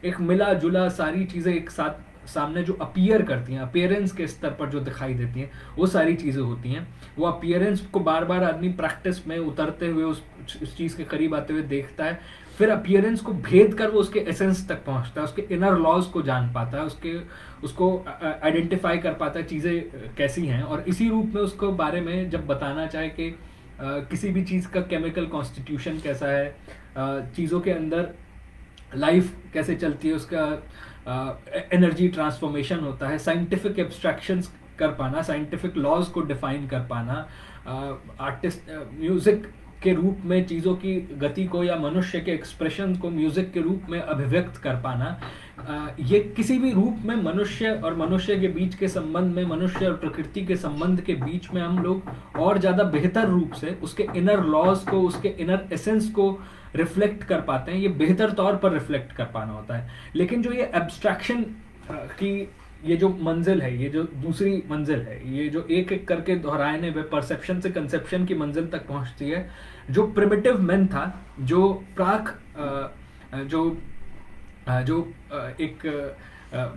एक मिला जुला सारी चीज़ें एक साथ सामने जो अपीयर करती हैं, अपीयरेंस के स्तर पर जो दिखाई देती हैं, वो सारी चीज़ें होती हैं। वो अपीयरेंस को बार बार आदमी प्रैक्टिस में उतरते हुए उस चीज़ के करीब आते हुए देखता है, फिर अपीयरेंस को भेद कर वो उसके एसेंस तक पहुंचता है, उसके इनर लॉज को जान पाता है, उसको आइडेंटिफाई कर पाता है चीज़ें कैसी हैं, और इसी रूप में उसको बारे में जब बताना चाहे कि किसी भी चीज़ का केमिकल कॉन्स्टिट्यूशन कैसा है, चीज़ों के अंदर लाइफ कैसे चलती है, उसका एनर्जी ट्रांसफॉर्मेशन होता है, साइंटिफिक एब्स्ट्रैक्शंस कर पाना, साइंटिफिक लॉज को डिफाइन कर पाना, आर्टिस्ट म्यूजिक के रूप में चीज़ों की गति को या मनुष्य के एक्सप्रेशन को म्यूजिक के रूप में अभिव्यक्त कर पाना, ये किसी भी रूप में मनुष्य और मनुष्य के बीच के संबंध में, मनुष्य और प्रकृति के संबंध के बीच में हम लोग और ज़्यादा बेहतर रूप से उसके इनर लॉज को, उसके इनर एसेंस को रिफ्लेक्ट कर पाते हैं। ये बेहतर तौर पर रिफ्लेक्ट कर पाना होता है। लेकिन जो ये एब्स्ट्रैक्शन की ये जो मंजिल है, ये जो दूसरी मंजिल है, ये जो एक एक करके दोहराने में परसेप्शन से कंसेप्शन की मंजिल तक पहुंचती है, जो प्रिमिटिव मैन था, जो प्राक जो एक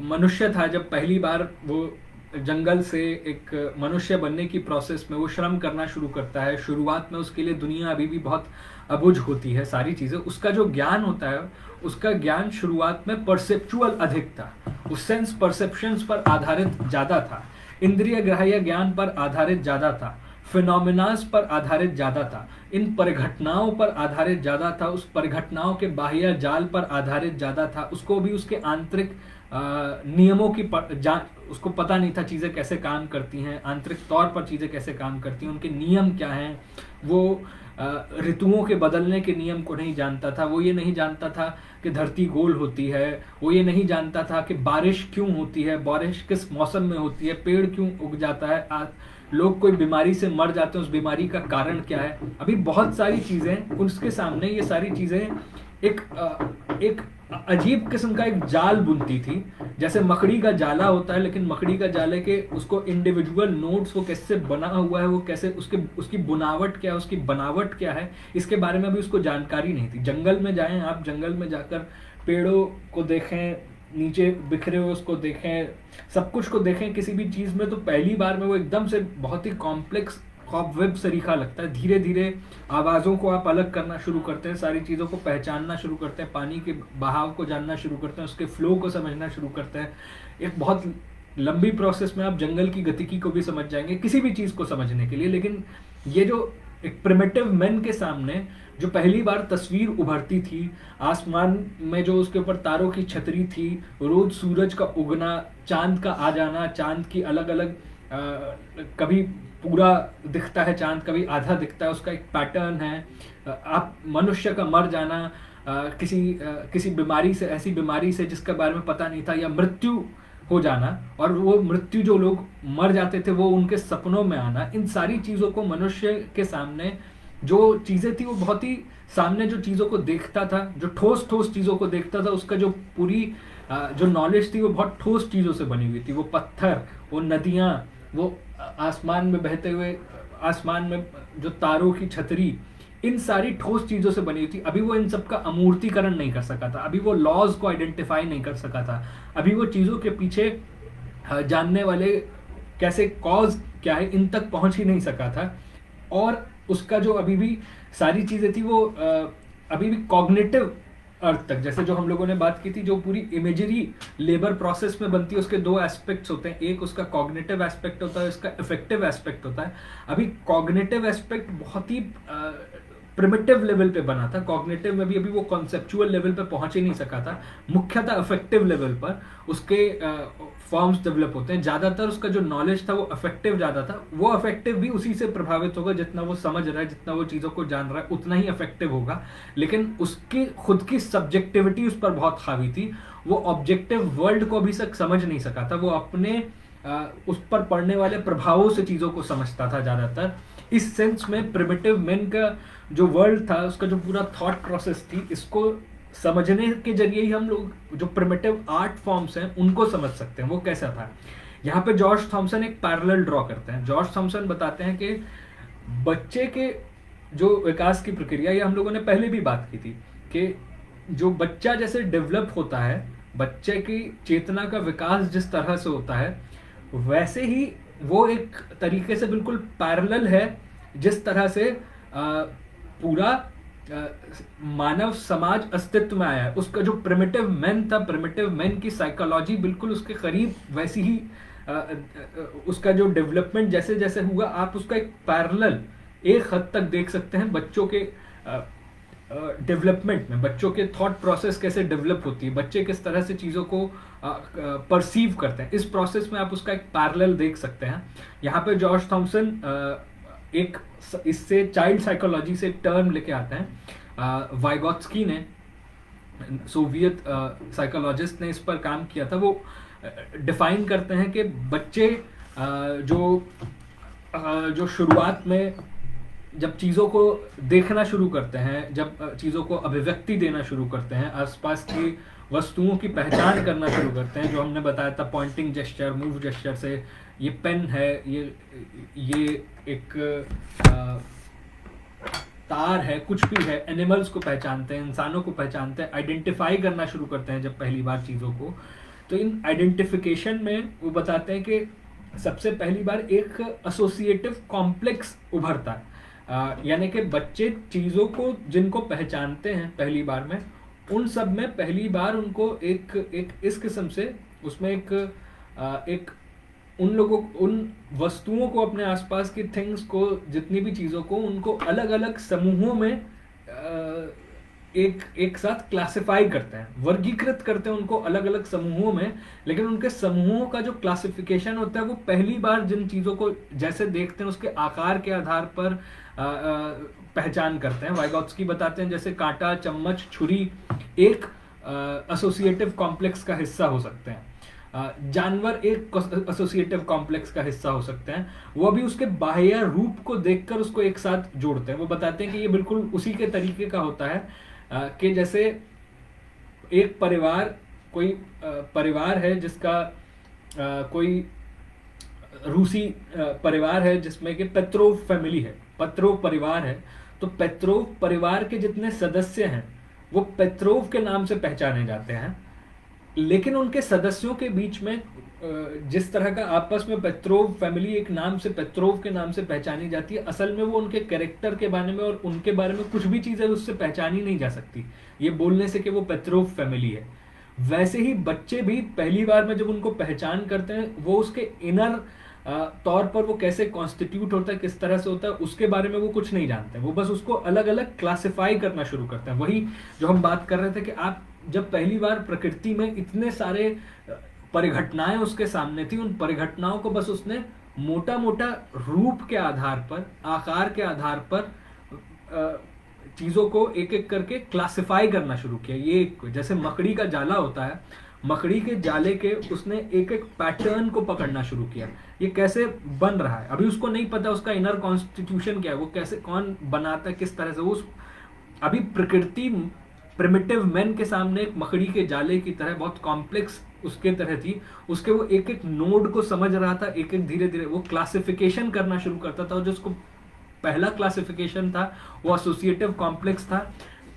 मनुष्य था, जब पहली बार वो जंगल से एक मनुष्य बनने की प्रोसेस में वो श्रम करना शुरू करता है, शुरुआत में उसके लिए दुनिया अभी भी बहुत अबुझ होती है, सारी चीज़ें, उसका जो ज्ञान होता है, उसका ज्ञान शुरुआत में परसेप्चुअल अधिक था, उस सेंस परसेप्शंस पर आधारित ज़्यादा था, इंद्रिय ग्राह्य ज्ञान पर आधारित ज़्यादा था, फिनोमिनास पर आधारित ज़्यादा था, इन परिघटनाओं पर आधारित ज़्यादा था, उस परिघटनाओं के बाह्य जाल पर आधारित ज़्यादा था, उसको भी उसके आंतरिक नियमों की उसको पता नहीं था चीज़ें कैसे काम करती हैं, आंतरिक तौर पर चीज़ें कैसे काम करती हैं, उनके नियम क्या हैं। वो ऋतुओं के बदलने के नियम को नहीं जानता था, वो ये नहीं जानता था कि धरती गोल होती है, वो ये नहीं जानता था कि बारिश क्यों होती है, बारिश किस मौसम में होती है, पेड़ क्यों उग जाता है, लोग कोई बीमारी से मर जाते हैं, उस बीमारी का कारण क्या है। अभी बहुत सारी चीज़ें उसके सामने, ये सारी चीज़ें एक अजीब किस्म का एक जाल बुनती थी, जैसे मकड़ी का जाला होता है, लेकिन मकड़ी का जाले के उसको इंडिविजुअल नोड्स वो कैसे बना हुआ है, वो कैसे उसकी बुनावट क्या है, उसकी बनावट क्या है, इसके बारे में भी उसको जानकारी नहीं थी। जंगल में जाएं आप, जंगल में जाकर पेड़ों को देखें, नीचे बिखरे हुए उसको देखें, सब कुछ को देखें किसी भी चीज़ में, तो पहली बार में वो एकदम से बहुत ही कॉम्प्लेक्स कॉबवेब सरीखा लगता है। धीरे धीरे आवाज़ों को आप अलग करना शुरू करते हैं, सारी चीज़ों को पहचानना शुरू करते हैं, पानी के बहाव को जानना शुरू करते हैं, उसके फ्लो को समझना शुरू करते हैं। एक बहुत लंबी प्रोसेस में आप जंगल की गतिकी को भी समझ जाएंगे किसी भी चीज़ को समझने के लिए। लेकिन ये जो एक प्रिमिटिव मैन के सामने जो पहली बार तस्वीर उभरती थी, आसमान में जो उसके ऊपर तारों की छतरी थी, रोज सूरज का उगना, चांद का आ जाना, चांद की अलग अलग कभी पूरा दिखता है चांद, कभी आधा दिखता है, उसका एक पैटर्न है। आप मनुष्य का मर जाना, किसी बीमारी से, ऐसी बीमारी से जिसके बारे में पता नहीं था, या मृत्यु हो जाना, और वो मृत्यु जो लोग मर जाते थे वो उनके सपनों में आना, इन सारी चीज़ों को मनुष्य के सामने जो चीज़ें थी वो बहुत ही सामने जो चीज़ों को देखता था, जो ठोस ठोस चीज़ों को देखता था, उसका जो पूरी जो नॉलेज थी वो बहुत ठोस चीज़ों से बनी हुई थी। वो पत्थर, वो नदियाँ, वो आसमान में बहते हुए, आसमान में जो तारों की छतरी, इन सारी ठोस चीज़ों से बनी हुई थी। अभी वो इन सब का अमूर्तीकरण नहीं कर सका था, अभी वो लॉज को आइडेंटिफाई नहीं कर सका था, अभी वो चीज़ों के पीछे जानने वाले कैसे कॉज क्या है इन तक पहुंच ही नहीं सका था। और उसका जो अभी भी सारी चीज़ें थी वो अभी भी कॉग्निटिव अर्थ तक, जैसे जो हम लोगों ने बात की थी, जो पूरी इमेजरी लेबर प्रोसेस में बनती है, उसके दो एस्पेक्ट्स होते हैं, एक उसका कॉग्निटिव एस्पेक्ट होता है, इसका इफेक्टिव एस्पेक्ट होता है। अभी कॉग्निटिव एस्पेक्ट बहुत ही प्रिमिटिव लेवल पे बना था, कॉग्निटिव में भी अभी वो कॉन्सेप्चुअल लेवल पे पहुंच ही नहीं सका था। मुख्यतः अफेक्टिव लेवल पर उसके फॉर्म्स डेवलप होते हैं, ज़्यादातर उसका जो नॉलेज था वो अफेक्टिव ज़्यादा था। वो अफेक्टिव भी उसी से प्रभावित होगा, जितना वो समझ रहा है, जितना वो चीज़ों को जान रहा है, उतना ही अफेक्टिव होगा। लेकिन उसकी खुद की सब्जेक्टिविटी उस पर बहुत हावी थी, वो ऑब्जेक्टिव वर्ल्ड को अभी तक समझ नहीं सका था, वो अपने उस पर पड़ने वाले प्रभावों से चीज़ों को समझता था ज़्यादातर। इस सेंस में प्रिमिटिव मैन का जो वर्ल्ड था, उसका जो पूरा थॉट प्रोसेस थी, इसको समझने के जरिए ही हम लोग जो प्रिमिटिव आर्ट फॉर्म्स हैं उनको समझ सकते हैं वो कैसा था। यहाँ पे जॉर्ज थॉमसन एक पैरेलल ड्रॉ करते हैं। जॉर्ज थॉमसन बताते हैं कि बच्चे के जो विकास की प्रक्रिया, ये हम लोगों ने पहले भी बात की थी, कि जो बच्चा जैसे डेवलप होता है, बच्चे की चेतना का विकास जिस तरह से होता है, वैसे ही वो एक तरीके से बिल्कुल पैरेलल है जिस तरह से पूरा मानव समाज अस्तित्व में आया है। उसका जो प्रिमिटिव मैन था, प्रिमिटिव मैन की साइकोलॉजी बिल्कुल उसके करीब वैसी ही उसका जो डेवलपमेंट जैसे जैसे हुआ, आप उसका एक पैरेलल एक हद तक देख सकते हैं बच्चों के डेवलपमेंट में। बच्चों के थॉट प्रोसेस कैसे डेवलप होती है, बच्चे किस तरह से चीज़ों को परसीव करते हैं, इस प्रोसेस में आप उसका एक पैरेलल देख सकते हैं। यहाँ पे जॉर्ज थॉमसन एक इससे चाइल्ड साइकोलॉजी से टर्म लेके आते हैं। वाइगोत्स्की ने, सोवियत साइकोलॉजिस्ट ने इस पर काम किया था। वो डिफाइन करते हैं कि बच्चे जो शुरुआत में जब चीज़ों को देखना शुरू करते हैं, जब चीज़ों को अभिव्यक्ति देना शुरू करते हैं, आसपास की वस्तुओं की पहचान करना शुरू करते हैं, जो हमने बताया था पॉइंटिंग जेस्चर, मूव जेस्चर से, ये पेन है, ये एक तार है, कुछ भी है, एनिमल्स को पहचानते हैं, इंसानों को पहचानते हैं, आइडेंटिफाई करना शुरू करते हैं जब पहली बार चीज़ों को। तो इन आइडेंटिफिकेशन में वो बताते हैं कि सबसे पहली बार एक एसोसिएटिव कॉम्प्लेक्स उभरता है। यानी कि बच्चे चीज़ों को जिनको पहचानते हैं पहली बार में, उन सब में पहली बार उनको एक इस किस्म से उसमें एक उन वस्तुओं को, अपने आसपास की थिंग्स को, जितनी भी चीज़ों को, उनको अलग अलग समूहों में एक साथ क्लासिफाई करते हैं, वर्गीकृत करते हैं उनको अलग अलग समूहों में। लेकिन उनके समूहों का जो क्लासिफिकेशन होता है वो पहली बार जिन चीज़ों को जैसे देखते हैं उसके आकार के आधार पर पहचान करते हैं। वाइगोत्स्की बताते हैं जैसे कांटा, चम्मच, छुरी एक एसोसिएटिव कॉम्प्लेक्स का हिस्सा हो सकते हैं, जानवर एक एसोसिएटिव कॉम्प्लेक्स का हिस्सा हो सकते हैं। वो अभी उसके बाह्य रूप को देखकर उसको एक साथ जोड़ते हैं। वो बताते हैं कि ये बिल्कुल उसी के तरीके का होता है कि जैसे एक परिवार, कोई परिवार है जिसका कोई रूसी परिवार है जिसमें कि पेत्रोव फैमिली है, पेत्रोव परिवार है। तो पेत्रोव परिवार के जितने सदस्य हैं वो पेत्रोव के नाम से पहचाने जाते हैं। लेकिन उनके सदस्यों के बीच में जिस तरह का आपस में पेट्रोव फैमिली एक नाम से, पेट्रोव के नाम से पहचानी जाती है, असल में वो उनके कैरेक्टर के बारे में और उनके बारे में कुछ भी चीजें उससे पहचानी नहीं जा सकती ये बोलने से कि वो पेट्रोव फैमिली है। वैसे ही बच्चे भी पहली बार में जब उनको पहचान करते हैं, वो उसके इनर तौर पर वो कैसे कॉन्स्टिट्यूट होता है, किस तरह से होता है, उसके बारे में वो कुछ नहीं जानते। वो बस उसको अलग अलग क्लासिफाई करना शुरू करते हैं। वही जो हम बात कर रहे थे कि आप जब पहली बार प्रकृति में इतने सारे परिघटनाएं उसके सामने थी, उन परिघटनाओं को बस उसने मोटा मोटा रूप के आधार पर, आकार के आधार पर चीजों को एक एक करके क्लासिफाई करना शुरू किया। ये जैसे मकड़ी का जाला होता है, मकड़ी के जाले के उसने एक एक पैटर्न को पकड़ना शुरू किया, ये कैसे बन रहा है। अभी उसको नहीं पता उसका इनर कॉन्स्टिट्यूशन क्या है, वो कैसे, कौन बनाता है, किस तरह से। उस अभी प्रकृति प्रिमिटिव मैन के सामने एक मकड़ी के जाले की तरह बहुत कॉम्प्लेक्स उसके तरह थी। उसके वो एक एक नोड को समझ रहा था, एक एक धीरे धीरे वो क्लासिफिकेशन करना शुरू करता था। और जो उसको पहला क्लासिफिकेशन था वो एसोसिएटिव कॉम्प्लेक्स था।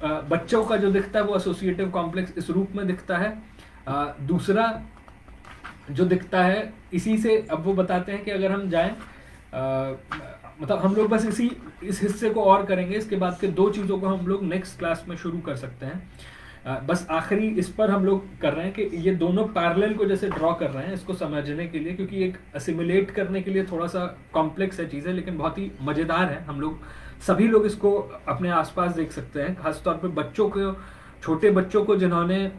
बच्चों का जो दिखता है वो एसोसिएटिव कॉम्प्लेक्स इस रूप में दिखता है। दूसरा जो दिखता है इसी से, अब वो बताते हैं कि अगर हम जाएं, मतलब हम लोग बस इस हिस्से को और करेंगे, इसके बाद के दो चीज़ों को हम लोग नेक्स्ट क्लास में शुरू कर सकते हैं। बस आखिरी इस पर हम लोग कर रहे हैं कि ये दोनों पैरेलल को जैसे ड्रॉ कर रहे हैं इसको समझने के लिए, क्योंकि एक असिमुलेट करने के लिए थोड़ा सा कॉम्प्लेक्स है चीज़ें, लेकिन बहुत ही मज़ेदार है। हम लोग सभी लोग इसको अपने आसपास देख सकते हैं, खासतौर पर बच्चों को, छोटे बच्चों को जिन्होंने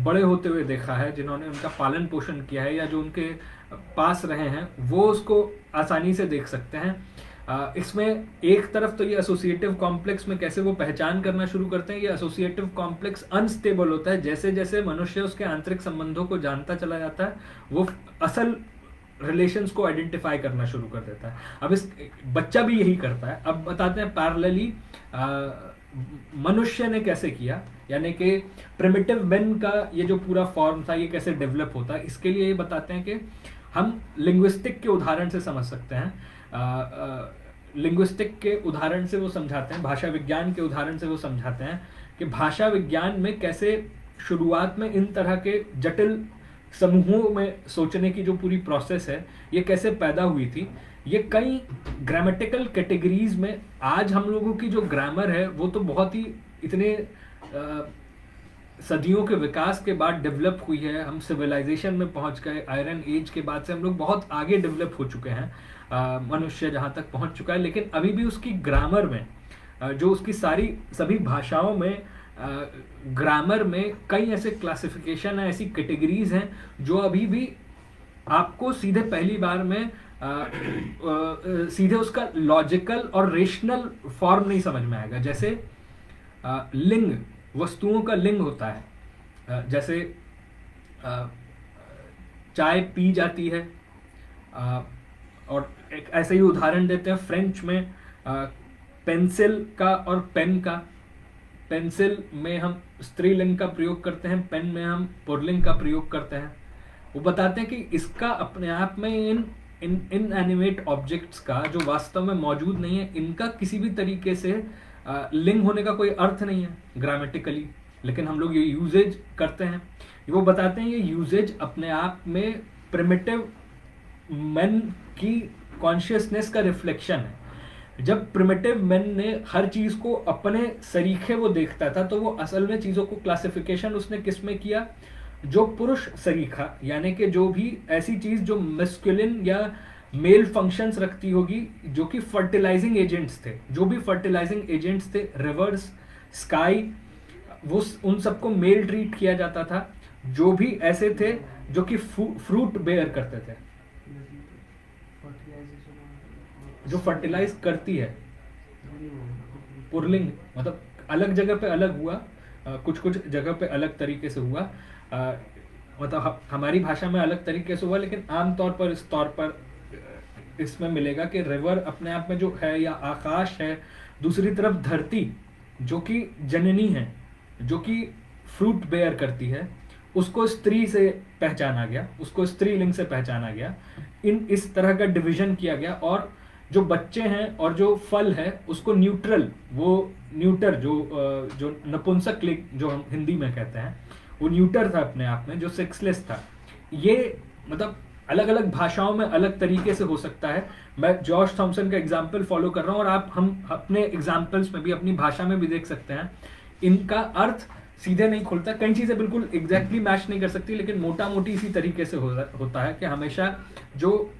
बड़े होते हुए देखा है, जिन्होंने उनका पालन पोषण किया है या जो उनके पास रहे हैं, वो उसको आसानी से देख सकते हैं। इसमें एक तरफ तो ये एसोसिएटिव कॉम्प्लेक्स में कैसे वो पहचान करना शुरू करते हैं, ये एसोसिएटिव कॉम्प्लेक्स अनस्टेबल होता है। जैसे जैसे मनुष्य उसके आंतरिक संबंधों को जानता चला जाता है, वो असल रिलेशंस को आइडेंटिफाई करना शुरू कर देता है। अब इस बच्चा भी यही करता है। अब बताते हैं पैरेलली मनुष्य ने कैसे किया, यानी कि प्रिमिटिव मैन का ये जो पूरा फॉर्म था ये कैसे डेवलप होता है। इसके लिए ये बताते हैं कि हम लिंग्विस्टिक के उदाहरण से समझ सकते हैं। लिंग्विस्टिक के उदाहरण से वो समझाते हैं, भाषा विज्ञान के उदाहरण से वो समझाते हैं कि भाषा विज्ञान में कैसे शुरुआत में इन तरह के जटिल समूहों में सोचने की जो पूरी प्रोसेस है ये कैसे पैदा हुई थी। ये कई ग्रामेटिकल कैटेगरीज में, आज हम लोगों की जो ग्रामर है वो तो बहुत ही इतने सदियों के विकास के बाद डेवलप हुई है। हम सिविलाइजेशन में पहुंच गए, आयरन एज के बाद से हम लोग बहुत आगे डेवलप हो चुके हैं, मनुष्य जहां तक पहुंच चुका है। लेकिन अभी भी उसकी ग्रामर में, जो उसकी सभी भाषाओं में ग्रामर में कई ऐसे क्लासिफिकेशन है, ऐसी कैटेगरीज हैं जो अभी भी आपको सीधे पहली बार में सीधे उसका लॉजिकल और रेशनल फॉर्म नहीं समझ में आएगा। जैसे लिंग, वस्तुओं का लिंग होता है। जैसे चाय पी जाती है, और एक ऐसे ही उदाहरण देते हैं फ्रेंच में पेंसिल का और पेन का। पेंसिल में हम स्त्रीलिंग का प्रयोग करते हैं, पेन में हम पुल्लिंग का प्रयोग करते हैं। वो बताते हैं कि इसका अपने आप में इन इनएनिमेट ऑब्जेक्ट्स का जो वास्तव में मौजूद नहीं है, इनका किसी भी तरीके से लिंग होने का कोई अर्थ नहीं है ग्रामेटिकली, लेकिन हम लोग ये यूजेज करते हैं। वो बताते हैं ये यूजेज अपने आप में प्रिमिटिव मैन की कॉन्शियसनेस का रिफ्लेक्शन है। जब प्रिमिटिव मैन ने हर चीज को अपने सरीखे वो देखता था, तो वो असल में चीजों को क्लासिफिकेशन उसने किस में किया, जो पुरुष सरीखा, यानी कि जो भी ऐसी चीज जो मैस्कुलिन या मेल फंक्शंस रखती होगी, जो कि फर्टिलाइजिंग एजेंट्स थे, जो भी फर्टिलाइजिंग एजेंट्स थे, रिवर्स, स्काई, वो उन सबको मेल ट्रीट किया जाता था। जो भी ऐसे थे जो कि फ्रूट बेयर करते थे, जो फर्टिलाइज करती है, पुरलिंग, मतलब अलग जगह पे अलग हुआ, कुछ कुछ जगह पे अलग तरीके से हुआ, मतलब हमारी भाषा में अलग तरीके से हुआ, लेकिन आमतौर पर इस तौर पर इसमें मिलेगा कि रिवर अपने आप में जो है, या आकाश है, दूसरी तरफ धरती जो कि जननी है, जो कि फ्रूट बेयर करती है, उसको स्त्री से पहचाना गया, उसको स्त्रीलिंग से पहचाना गया। इस तरह का डिवीजन किया गया। और जो बच्चे हैं और जो फल है उसको न्यूट्रल, वो न्यूटर जो नपुंसक लिंग जो हम हिंदी में कहते हैं, वो न्यूटर था अपने आप में, जो सेक्सलेस था। ये मतलब अलग अलग भाषाओं में अलग तरीके से हो सकता है। मैं जॉर्ज थॉमसन का एग्जाम्पल फॉलो कर रहा हूँ, और आप हम अपने एग्जाम्पल्स में भी, अपनी भाषा में भी देख सकते हैं। इनका अर्थ सीधे नहीं खुलता, कई चीज़ें बिल्कुल एग्जैक्टली मैच नहीं कर सकती, लेकिन मोटा मोटी इसी तरीके से होता है कि हमेशा जो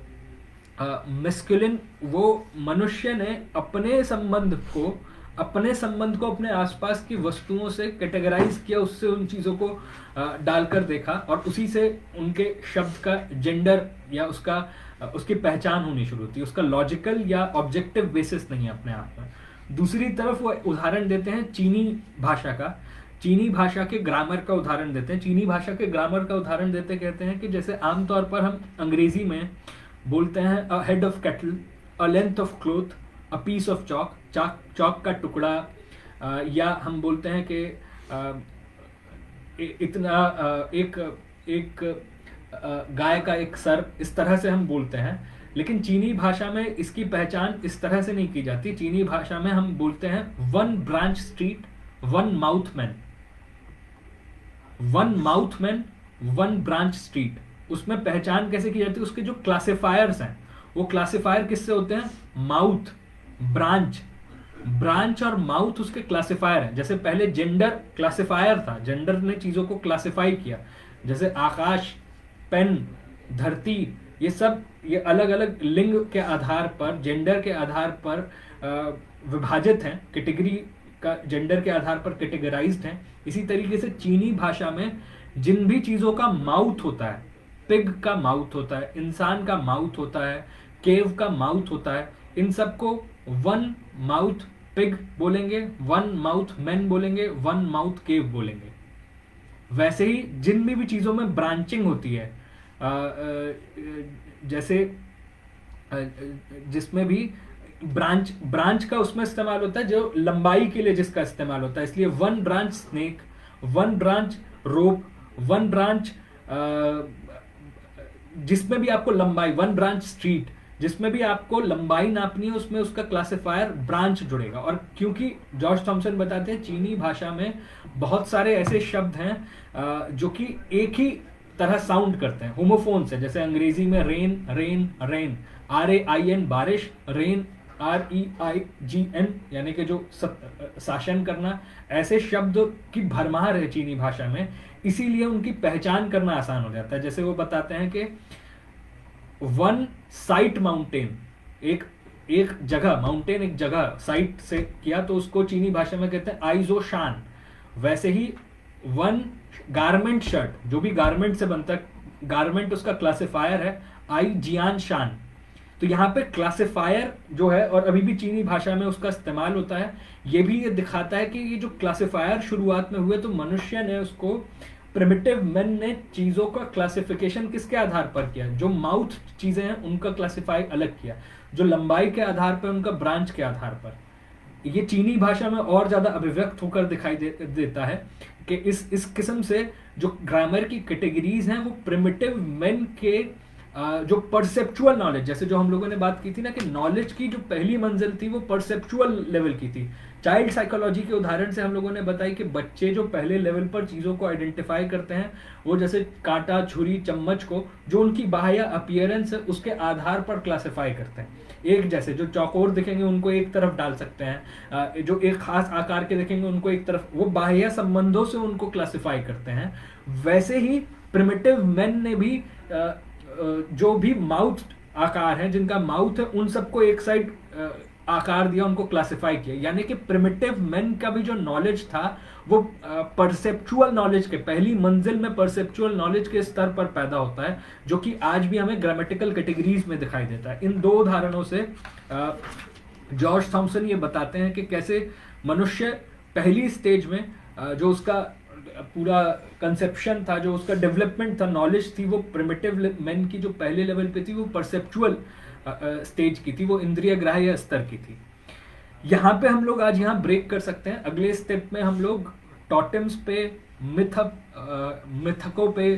मेस्कुलिन, वो मनुष्य ने अपने संबंध को अपने आसपास की वस्तुओं से कैटेगराइज किया, उससे उन चीज़ों को डालकर देखा, और उसी से उनके शब्द का जेंडर या उसकी पहचान होनी शुरू होती है। उसका लॉजिकल या ऑब्जेक्टिव बेसिस नहीं है अपने आप में। दूसरी तरफ वो उदाहरण देते हैं चीनी भाषा का, चीनी भाषा के ग्रामर का उदाहरण देते हैं। चीनी भाषा के ग्रामर का उदाहरण देते कहते हैं कि जैसे आमतौर पर हम अंग्रेजी में बोलते हैं a head of cattle, a length of cloth, a piece of chalk का टुकड़ा, या हम बोलते हैं कि इतना एक गाय का एक सर, इस तरह से हम बोलते हैं। लेकिन चीनी भाषा में इसकी पहचान इस तरह से नहीं की जाती। चीनी भाषा में हम बोलते हैं one branch street, one mouth man, one branch street. उसमें पहचान कैसे की जाती है? उसके जो क्लासिफायर्स हैं, वो क्लासिफायर किससे होते हैं? माउथ, ब्रांच और माउथ उसके क्लासिफायर हैं। जैसे पहले जेंडर क्लासिफायर था, जेंडर ने चीजों को क्लासिफाई किया। जैसे आकाश, पेन, धरती, ये अलग अलग लिंग के आधार पर, जेंडर के आधार पर विभाजित हैं, कैटेगरी का जेंडर के आधार पर कैटेगराइज्ड हैं। इसी तरीके से चीनी भाषा में जिन भी चीजों का माउथ होता है, पिग का माउथ होता है, इंसान का माउथ होता है, केव का माउथ होता है, इन सबको वन माउथ पिग बोलेंगे, वन माउथ मैन बोलेंगे, वन माउथ केव बोलेंगे। वैसे ही जिन भी चीजों में ब्रांचिंग होती है, जैसे जिसमें भी ब्रांच का उसमें इस्तेमाल होता है जो लंबाई के लिए जिसका इस्तेमाल होता है, इसलिए one branch snake, one branch rope, one branch जिसमें भी आपको लंबाई, वन ब्रांच स्ट्रीट, जिसमें भी आपको लंबाई नापनी है उसमें उसका क्लासिफायर ब्रांच जुड़ेगा। और क्योंकि जॉर्ज थॉमसन बताते हैं चीनी भाषा में बहुत सारे ऐसे शब्द हैं जो कि एक ही तरह साउंड करते हैं, होमोफोन्स है। जैसे अंग्रेजी में रेन, RAIN बारिश, रेन REIGN यानी कि जो शासन करना, ऐसे शब्द की भरमार है चीनी भाषा में, इसीलिए उनकी पहचान करना आसान हो जाता है। जैसे वो बताते हैं कि वन साइट माउंटेन, एक जगह, माउंटेन एक जगह साइट से किया तो उसको चीनी भाषा में कहते हैं आइजो शान। वैसे ही वन गारमेंट शर्ट, जो भी गारमेंट से बनता है, गारमेंट उसका क्लासिफायर है आई जियान शान। तो यहाँ पे क्लासिफायर जो है, और अभी भी चीनी भाषा में उसका इस्तेमाल होता है, ये भी ये दिखाता है कि ये जो क्लासिफायर शुरुआत में हुए तो मनुष्य ने उसको, प्रिमिटिव मैन ने चीज़ों का क्लासिफिकेशन किसके आधार पर किया? जो माउथ चीज़ें हैं उनका क्लासिफाई अलग किया, जो लंबाई के आधार पर, उनका ब्रांच के आधार पर। ये चीनी भाषा में और ज़्यादा अभिव्यक्त होकर दिखाई देता है कि इस किस्म से जो ग्रामर की कैटेगरीज हैं वो प्रिमिटिव मैन के जो परसेप्चुअल नॉलेज, जैसे जो हम लोगों ने बात की थी ना कि नॉलेज की जो पहली मंजिल थी वो परसेप्चुअल लेवल की थी। चाइल्ड साइकोलॉजी के उदाहरण से हम लोगों ने बताई कि बच्चे जो पहले लेवल पर चीज़ों को आइडेंटिफाई करते हैं, वो जैसे कांटा, छुरी, चम्मच को जो उनकी बाह्य अपीयरेंस है उसके आधार पर क्लासिफाई करते हैं। एक जैसे जो चौकोर दिखेंगे उनको एक तरफ डाल सकते हैं, जो एक खास आकार के दिखेंगे उनको एक तरफ, वो बाह्य संबंधों से उनको क्लासिफाई करते हैं। वैसे ही प्रिमिटिव मैन ने भी जो भी माउथ आकार है, जिनका माउथ है, उन सबको एक साइड आकार दिया, उनको क्लासिफाई किया। यानी कि प्रिमिटिव मैन का भी जो नॉलेज था वो परसेप्चुअल नॉलेज के, पहली मंजिल में परसेप्चुअल नॉलेज के स्तर पर पैदा होता है, जो कि आज भी हमें ग्रामेटिकल कैटेगरीज में दिखाई देता है। इन दो उदाहरणों से जॉर्ज थॉमसन ये बताते हैं कि कैसे मनुष्य पहली स्टेज में जो उसका पूरा कंसेप्शन था, जो उसका डेवलपमेंट था, नॉलेज थी, वो प्रिमिटिव मैन की जो पहले लेवल पे थी वो परसेप्चुअल स्टेज की थी, वो इंद्रिय ग्राह्य स्तर की थी। यहाँ पे हम लोग आज यहाँ ब्रेक कर सकते हैं। अगले स्टेप में हम लोग टॉटेम्स पे, मिथकों पे,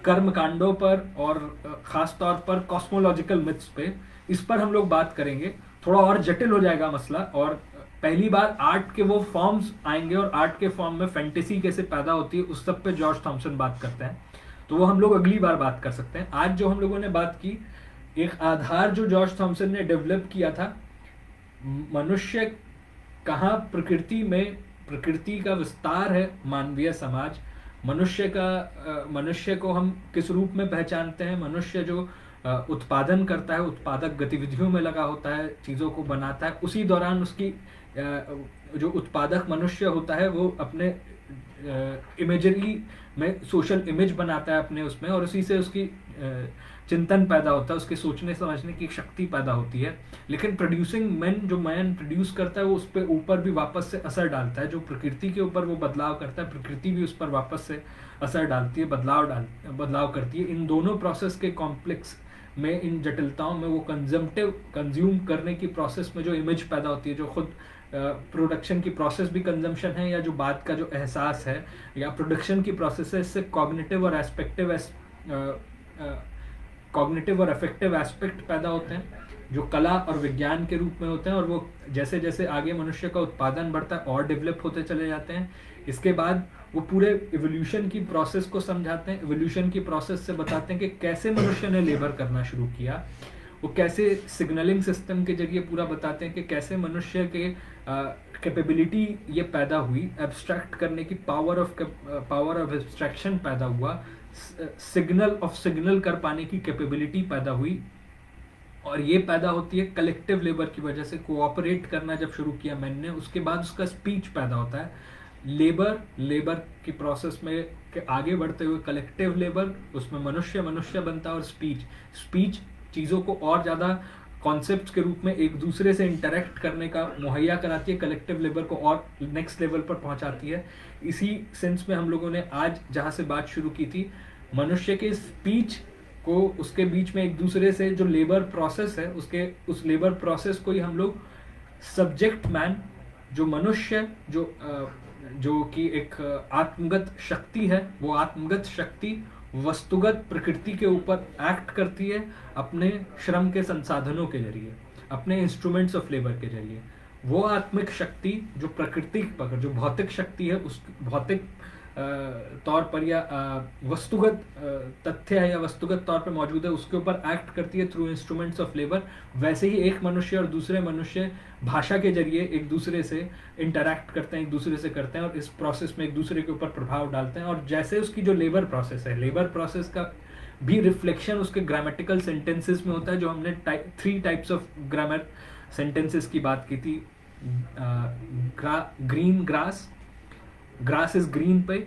कर्म कांडों पर, और खास तौर पर कॉस्मोलॉजिकल मिथ्स पे, इस पर हम लोग बात करेंगे। थोड़ा और जटिल हो जाएगा मसला, और पहली बार आर्ट के वो फॉर्म्स आएंगे और आर्ट के फॉर्म में फैंटेसी कैसे पैदा होती है उस सब पे जॉर्ज थॉमसन बात करते हैं, तो वो हम लोग अगली बार बात कर सकते हैं। आज जो हम लोगों ने बात की, एक आधार जो जॉर्ज थॉमसन ने डेवलप किया था, मनुष्य कहाँ प्रकृति में, प्रकृति का विस्तार है मानवीय समाज, मनुष्य को हम किस रूप में पहचानते हैं, मनुष्य जो उत्पादन करता है, उत्पादक गतिविधियों में लगा होता है, चीज़ों को बनाता है, उसी दौरान उसकी जो उत्पादक मनुष्य होता है वो अपने इमेजरी में सोशल इमेज बनाता है अपने उसमें, और उसी से उसकी चिंतन पैदा होता है, उसके सोचने समझने की शक्ति पैदा होती है। लेकिन प्रोड्यूसिंग मैन, जो मैन प्रोड्यूस करता है, वो उस पर ऊपर भी वापस से असर डालता है, जो प्रकृति के ऊपर वो बदलाव करता है, प्रकृति भी उस पर वापस से असर डालती है, बदलाव करती है। इन दोनों प्रोसेस के कॉम्प्लेक्स में, इन जटिलताओं में, वो कंज्यूम करने की प्रोसेस में जो इमेज पैदा होती है, जो खुद प्रोडक्शन की प्रोसेस भी कंजम्पशन है, या जो बात का जो एहसास है या प्रोडक्शन की प्रोसेस है, इससे कॉग्निटिव और अफेक्टिव एस्पेक्ट पैदा होते हैं जो कला और विज्ञान के रूप में होते हैं, और वो जैसे जैसे आगे मनुष्य का उत्पादन बढ़ता है और डेवलप होते चले जाते हैं। इसके बाद वो पूरे इवोल्यूशन की प्रोसेस को समझाते हैं, इवोल्यूशन की प्रोसेस से बताते हैं कि कैसे मनुष्य ने लेबर करना शुरू किया, वो कैसे सिग्नलिंग सिस्टम के जरिए पूरा बताते हैं कि कैसे मनुष्य के कैपेबिलिटी ये पैदा हुई, एब्स्ट्रैक्ट करने की पावर ऑफ एब्स्ट्रैक्शन पैदा हुआ, सिग्नल कर पाने की कैपेबिलिटी पैदा हुई, और ये पैदा होती है कलेक्टिव लेबर की वजह से। कोऑपरेट करना जब शुरू किया मैन ने, उसके बाद उसका स्पीच पैदा होता है। लेबर की प्रोसेस में के आगे बढ़ते हुए कलेक्टिव लेबर, उसमें मनुष्य बनता है, और स्पीच चीज़ों को और ज़्यादा कॉन्सेप्ट्स के रूप में एक दूसरे से इंटरेक्ट करने का मुहैया कराती है, कलेक्टिव लेबर को और नेक्स्ट लेवल पर पहुंचाती है। इसी सेंस में हम लोगों ने आज जहाँ से बात शुरू की थी, मनुष्य के स्पीच को, उसके बीच में एक दूसरे से जो लेबर प्रोसेस है, उस लेबर प्रोसेस को ही हम लोग सब्जेक्ट मैन, जो मनुष्य, जो कि एक आत्मगत शक्ति है, वो आत्मगत शक्ति वस्तुगत प्रकृति के ऊपर एक्ट करती है अपने श्रम के संसाधनों के जरिए, अपने इंस्ट्रूमेंट्स ऑफ लेबर के जरिए। वो आत्मिक शक्ति जो प्रकृति पर, जो भौतिक शक्ति है, उस भौतिक तौर पर या वस्तुगत तथ्य है या वस्तुगत तौर पर मौजूद है, उसके ऊपर एक्ट करती है थ्रू इंस्ट्रूमेंट्स ऑफ लेबर। वैसे ही एक मनुष्य और दूसरे मनुष्य भाषा के जरिए एक दूसरे से इंटरैक्ट करते हैं, एक दूसरे से करते हैं, और इस प्रोसेस में एक दूसरे के ऊपर प्रभाव डालते हैं। और जैसे उसकी जो लेबर प्रोसेस है, लेबर प्रोसेस का भी रिफ्लेक्शन उसके ग्रामेटिकल सेंटेंसेस में होता है, जो हमने 3 टाइप्स ऑफ ग्रामर सेंटेंसेस की बात की थी। ग्रीन ग्रास इज ग्रीन पे,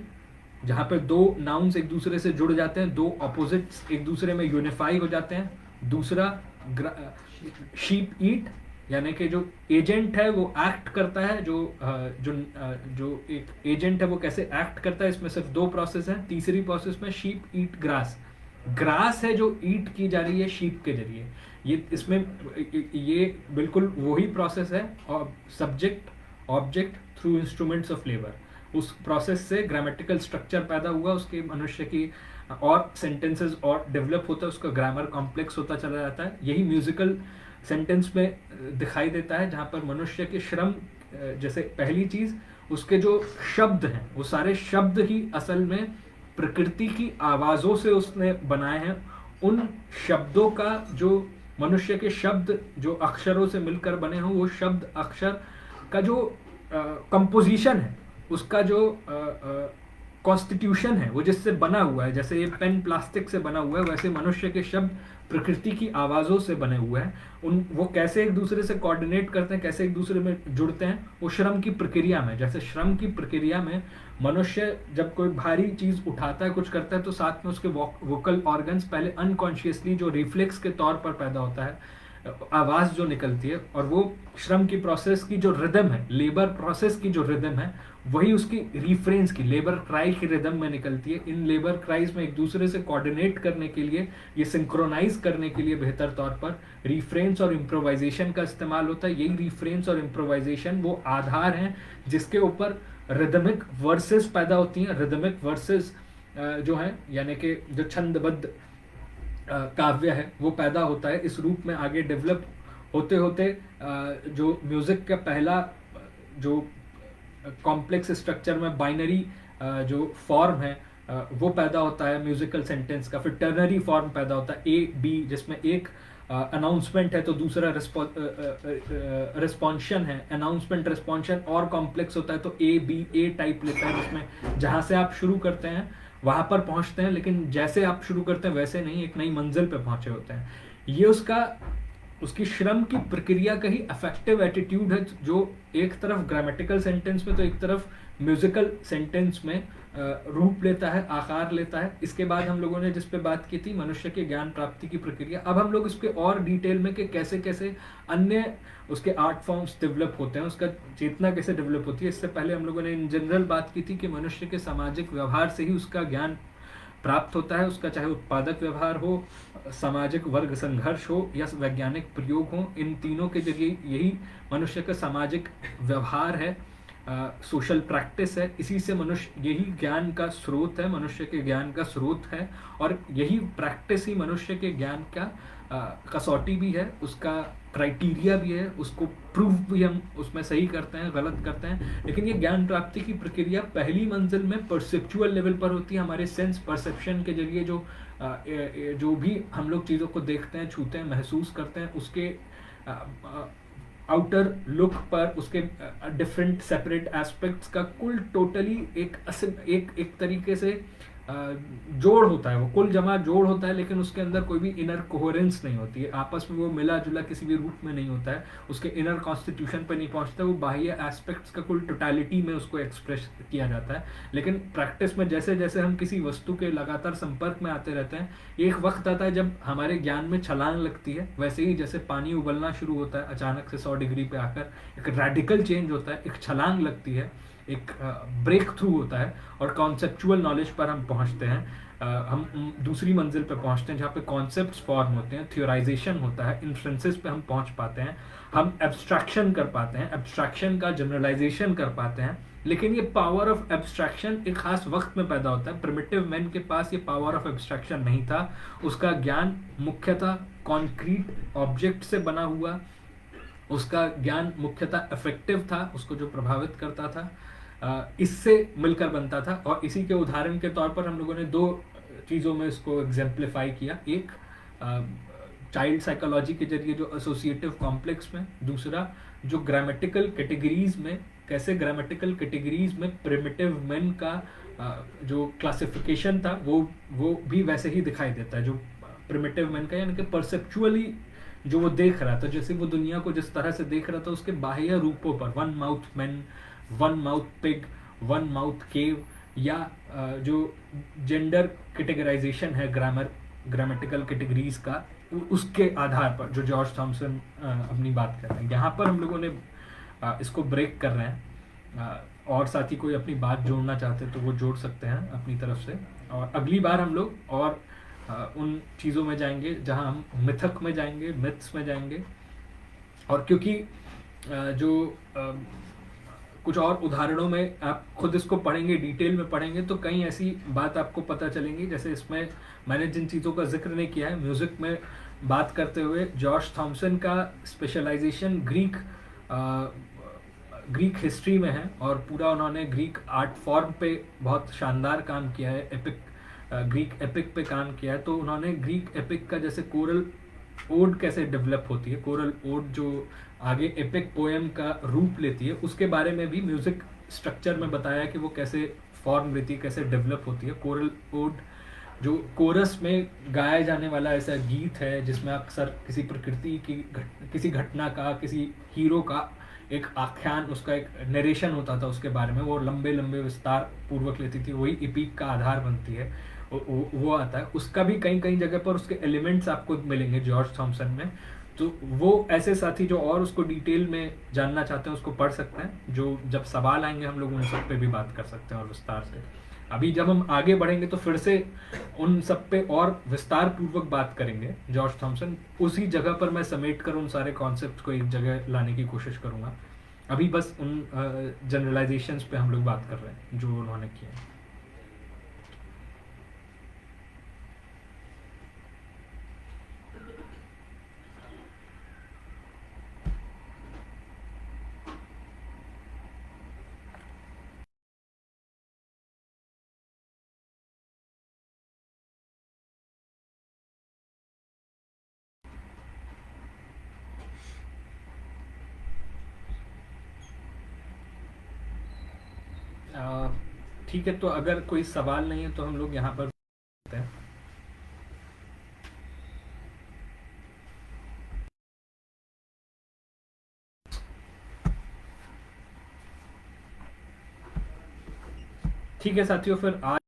जहाँ पे 2 नाउन्स एक दूसरे से जुड़ जाते हैं, 2 ऑपोजिट्स एक दूसरे में यूनिफाई हो जाते हैं। दूसरा शीप ईट, यानी कि जो एजेंट है वो एक्ट करता है, जो एक एजेंट है वो कैसे एक्ट करता है, इसमें सिर्फ 2 प्रोसेस हैं। तीसरी प्रोसेस में शीप ईट ग्रास है जो ईट की जा रही है शीप के जरिए। ये बिल्कुल वही प्रोसेस है, और subject object through instruments of labour. उस प्रोसेस से ग्रामेटिकल स्ट्रक्चर पैदा हुआ, उसके मनुष्य की और सेंटेंसेस और डेवलप होता है, उसका ग्रामर कॉम्प्लेक्स होता चला जाता है। यही म्यूजिकल सेंटेंस में दिखाई देता है, जहाँ पर मनुष्य के श्रम, जैसे पहली चीज उसके जो शब्द हैं, वो सारे शब्द ही असल में प्रकृति की आवाज़ों से उसने बनाए हैं। उन शब्दों का, जो मनुष्य के शब्द जो अक्षरों से मिलकर बने हों, वो शब्द अक्षर का जो कंपोजिशन है, उसका जो कॉन्स्टिट्यूशन है, वो जिससे बना हुआ है, जैसे ये पेन प्लास्टिक से बना हुआ है, वैसे मनुष्य के शब्द प्रकृति की आवाज़ों से बने हुए हैं। वो कैसे एक दूसरे से कोऑर्डिनेट करते हैं, कैसे एक दूसरे में जुड़ते हैं, वो श्रम की प्रक्रिया में। जैसे श्रम की प्रक्रिया में मनुष्य जब कोई भारी चीज़ उठाता है, कुछ करता है, तो साथ में उसके वोकल ऑर्गन्स पहले अनकॉन्शियसली, जो रिफ्लेक्स के तौर पर पैदा होता है, आवाज़ जो निकलती है, और वो श्रम की प्रोसेस की जो रिदम है, लेबर प्रोसेस की जो रिदम है, वही उसकी रिफ्रेंस की, लेबर क्राई की रिदम में निकलती है। इन लेबर क्राइज में एक दूसरे से कोऑर्डिनेट करने के लिए, ये सिंक्रोनाइज करने के लिए बेहतर तौर पर रिफ्रेंस और इम्प्रोवाइजेशन का इस्तेमाल होता है। यही रिफ्रेंस और इम्प्रोवाइजेशन वो आधार हैं जिसके ऊपर रिदमिक वर्सेस पैदा होती हैं। रिदमिक वर्सेस जो है, यानी कि जो छंदबद्ध काव्य है, वो पैदा होता है। इस रूप में आगे डेवलप होते होते जो म्यूजिक का पहला जो कॉम्प्लेक्स स्ट्रक्चर में बाइनरी जो फॉर्म है वो पैदा होता है म्यूजिकल सेंटेंस का। फिर टर्नरी फॉर्म पैदा होता है ए बी, जिसमें एक अनाउंसमेंट है तो दूसरा रिस्पॉन्शन है। अनाउंसमेंट रिस्पॉन्शन और कॉम्प्लेक्स होता है तो ए बी ए टाइप लेता है, जिसमें जहाँ से आप शुरू करते हैं वहाँ पर पहुँचते हैं, लेकिन जैसे आप शुरू करते हैं वैसे नहीं, एक नई मंजिल पे पहुँचे होते हैं। ये उसकी श्रम की प्रक्रिया का ही अफेक्टिव एटीट्यूड है, जो एक तरफ ग्रामेटिकल सेंटेंस में तो एक तरफ म्यूजिकल सेंटेंस में रूप लेता है, आकार लेता है। इसके बाद हम लोगों ने जिस पे बात की थी मनुष्य के ज्ञान प्राप्ति की प्रक्रिया, अब हम लोग इसके और डिटेल में कि कैसे कैसे अन्य उसके आर्ट फॉर्म्स डेवलप होते हैं, उसका चेतना कैसे डेवलप होती है। इससे पहले हम लोगों ने इन जनरल बात की थी कि मनुष्य के सामाजिक व्यवहार से ही उसका ज्ञान प्राप्त होता है, उसका चाहे उत्पादक व्यवहार हो, सामाजिक वर्ग संघर्ष हो या वैज्ञानिक प्रयोग हो, इन तीनों के जरिए यही मनुष्य का सामाजिक व्यवहार है, सोशल प्रैक्टिस है। इसी से मनुष्य, यही ज्ञान का स्रोत है, मनुष्य के ज्ञान का स्रोत है, और यही प्रैक्टिस ही मनुष्य के ज्ञान का कसौटी भी है, उसका क्राइटेरिया भी है, उसको प्रूव भी हम उसमें सही करते हैं, गलत करते हैं। लेकिन ये ज्ञान प्राप्ति की प्रक्रिया पहली मंजिल में परसेप्चुअल लेवल पर होती है, हमारे सेंस परसेप्शन के जरिए जो भी हम लोग चीज़ों को देखते हैं, छूते हैं, महसूस करते हैं, उसके आउटर लुक पर, उसके डिफरेंट सेपरेट एस्पेक्ट्स का कुल टोटली एक तरीके से जोड़ होता है, वो कुल जमा जोड़ होता है, लेकिन उसके अंदर कोई भी इनर कोहेरेंस नहीं होती है, आपस में वो मिला जुला किसी भी रूप में नहीं होता है, उसके इनर कॉन्स्टिट्यूशन पर नहीं पहुंचता, वो बाह्य एस्पेक्ट्स का कुल टोटलिटी में उसको एक्सप्रेस किया जाता है। लेकिन प्रैक्टिस में जैसे जैसे हम किसी वस्तु के लगातार संपर्क में आते रहते हैं, एक वक्त आता है जब हमारे ज्ञान में छलांग लगती है। वैसे ही जैसे पानी उबलना शुरू होता है अचानक से 100 डिग्री पे आकर, एक रेडिकल चेंज होता है, एक छलांग लगती है, एक ब्रेक थ्रू होता है, और कॉन्सेप्चुअल नॉलेज पर हम पहुंचते हैं, हम दूसरी मंजिल पे पहुंचते हैं जहाँ पे कॉन्सेप्ट्स फॉर्म होते हैं, थियोराइजेशन होता है, इन्फ्रेंसेस पे हम पहुंच पाते हैं, हम एब्स्ट्रैक्शन कर पाते हैं, एब्स्ट्रैक्शन का जनरलाइजेशन कर पाते हैं। लेकिन ये पावर ऑफ एब्स्ट्रैक्शन एक खास वक्त में पैदा होता है। प्रिमिटिव मैन के पास ये पावर ऑफ एब्स्ट्रैक्शन नहीं था, उसका ज्ञान मुख्यतः कॉन्क्रीट ऑब्जेक्ट से बना हुआ, उसका ज्ञान मुख्यतः अफेक्टिव था, उसको जो प्रभावित करता था इससे मिलकर बनता था। और इसी के उदाहरण के तौर पर हम लोगों ने दो चीज़ों में इसको एग्जाम्प्लीफाई किया, एक चाइल्ड साइकोलॉजी के जरिए जो एसोसिएटिव कॉम्प्लेक्स में, दूसरा जो ग्रामेटिकल कैटेगरीज में, कैसे ग्रामेटिकल कैटेगरीज में प्रिमिटिव मैन का जो क्लासिफिकेशन था वो भी वैसे ही दिखाई देता है, जो प्रिमिटिव मैन का, यानी कि परसेप्चुअली जो वो देख रहा था, जैसे वो दुनिया को जिस तरह से देख रहा था, उसके बाह्य रूपों पर, one mouth man, one mouth pig, one mouth cave, या जो जेंडर कैटेगराइजेशन है ग्रामेटिकल कैटेगरीज का, उसके आधार पर जो जॉर्ज थॉमसन अपनी बात कर रहे हैं। यहाँ पर हम लोगों ने इसको ब्रेक कर रहे हैं, और साथ ही कोई अपनी बात जोड़ना चाहते हैं तो वो जोड़ सकते हैं अपनी तरफ से। और अगली बार हम लोग और उन चीज़ों में जाएंगे जहाँ हम मिथक में जाएंगे, मिथ्स में जाएंगे, और क्योंकि जो कुछ और उदाहरणों में आप खुद इसको पढ़ेंगे, डिटेल में पढ़ेंगे, तो कई ऐसी बात आपको पता चलेंगी। जैसे इसमें मैंने जिन चीज़ों का जिक्र नहीं किया है, म्यूज़िक में बात करते हुए जॉर्ज थॉमसन का स्पेशलाइजेशन ग्रीक हिस्ट्री में है, और पूरा उन्होंने ग्रीक आर्ट फॉर्म पे बहुत शानदार काम किया है, ग्रीक एपिक पे काम किया है। तो उन्होंने ग्रीक एपिक का, जैसे कोरल ओड कैसे डेवलप होती है, कोरल ओड जो आगे एपिक पोएम का रूप लेती है, उसके बारे में भी म्यूजिक स्ट्रक्चर में बताया कि वो कैसे फॉर्म लेती है, कैसे डेवलप होती है। कोरल ओड जो कोरस में गाया जाने वाला ऐसा गीत है जिसमें अक्सर किसी प्रकृति की किसी घटना का, किसी हीरो का एक आख्यान, उसका एक नरेशन होता था उसके बारे में, वो लंबे लंबे विस्तार पूर्वक लेती थी, वही एपिक का आधार बनती है, वो आता है। उसका भी कई कई जगह पर उसके एलिमेंट्स आपको मिलेंगे जॉर्ज थॉमसन में। तो वो ऐसे साथी जो और उसको डिटेल में जानना चाहते हैं उसको पढ़ सकते हैं, जो जब सवाल आएंगे हम लोग उन सब पे भी बात कर सकते हैं और विस्तार से। अभी जब हम आगे बढ़ेंगे तो फिर से उन सब पे और विस्तार पूर्वक बात करेंगे जॉर्ज थॉमसन। उसी जगह पर मैं समेट कर उन सारे कॉन्सेप्ट को एक जगह लाने की कोशिश करूंगा। अभी बस उन जनरलाइजेशंस पे हम लोग बात कर रहे हैं जो उन्होंने किए। ठीक है, तो अगर कोई सवाल नहीं है तो हम लोग यहाँ पर करते हैं। ठीक है साथियों, फिर आज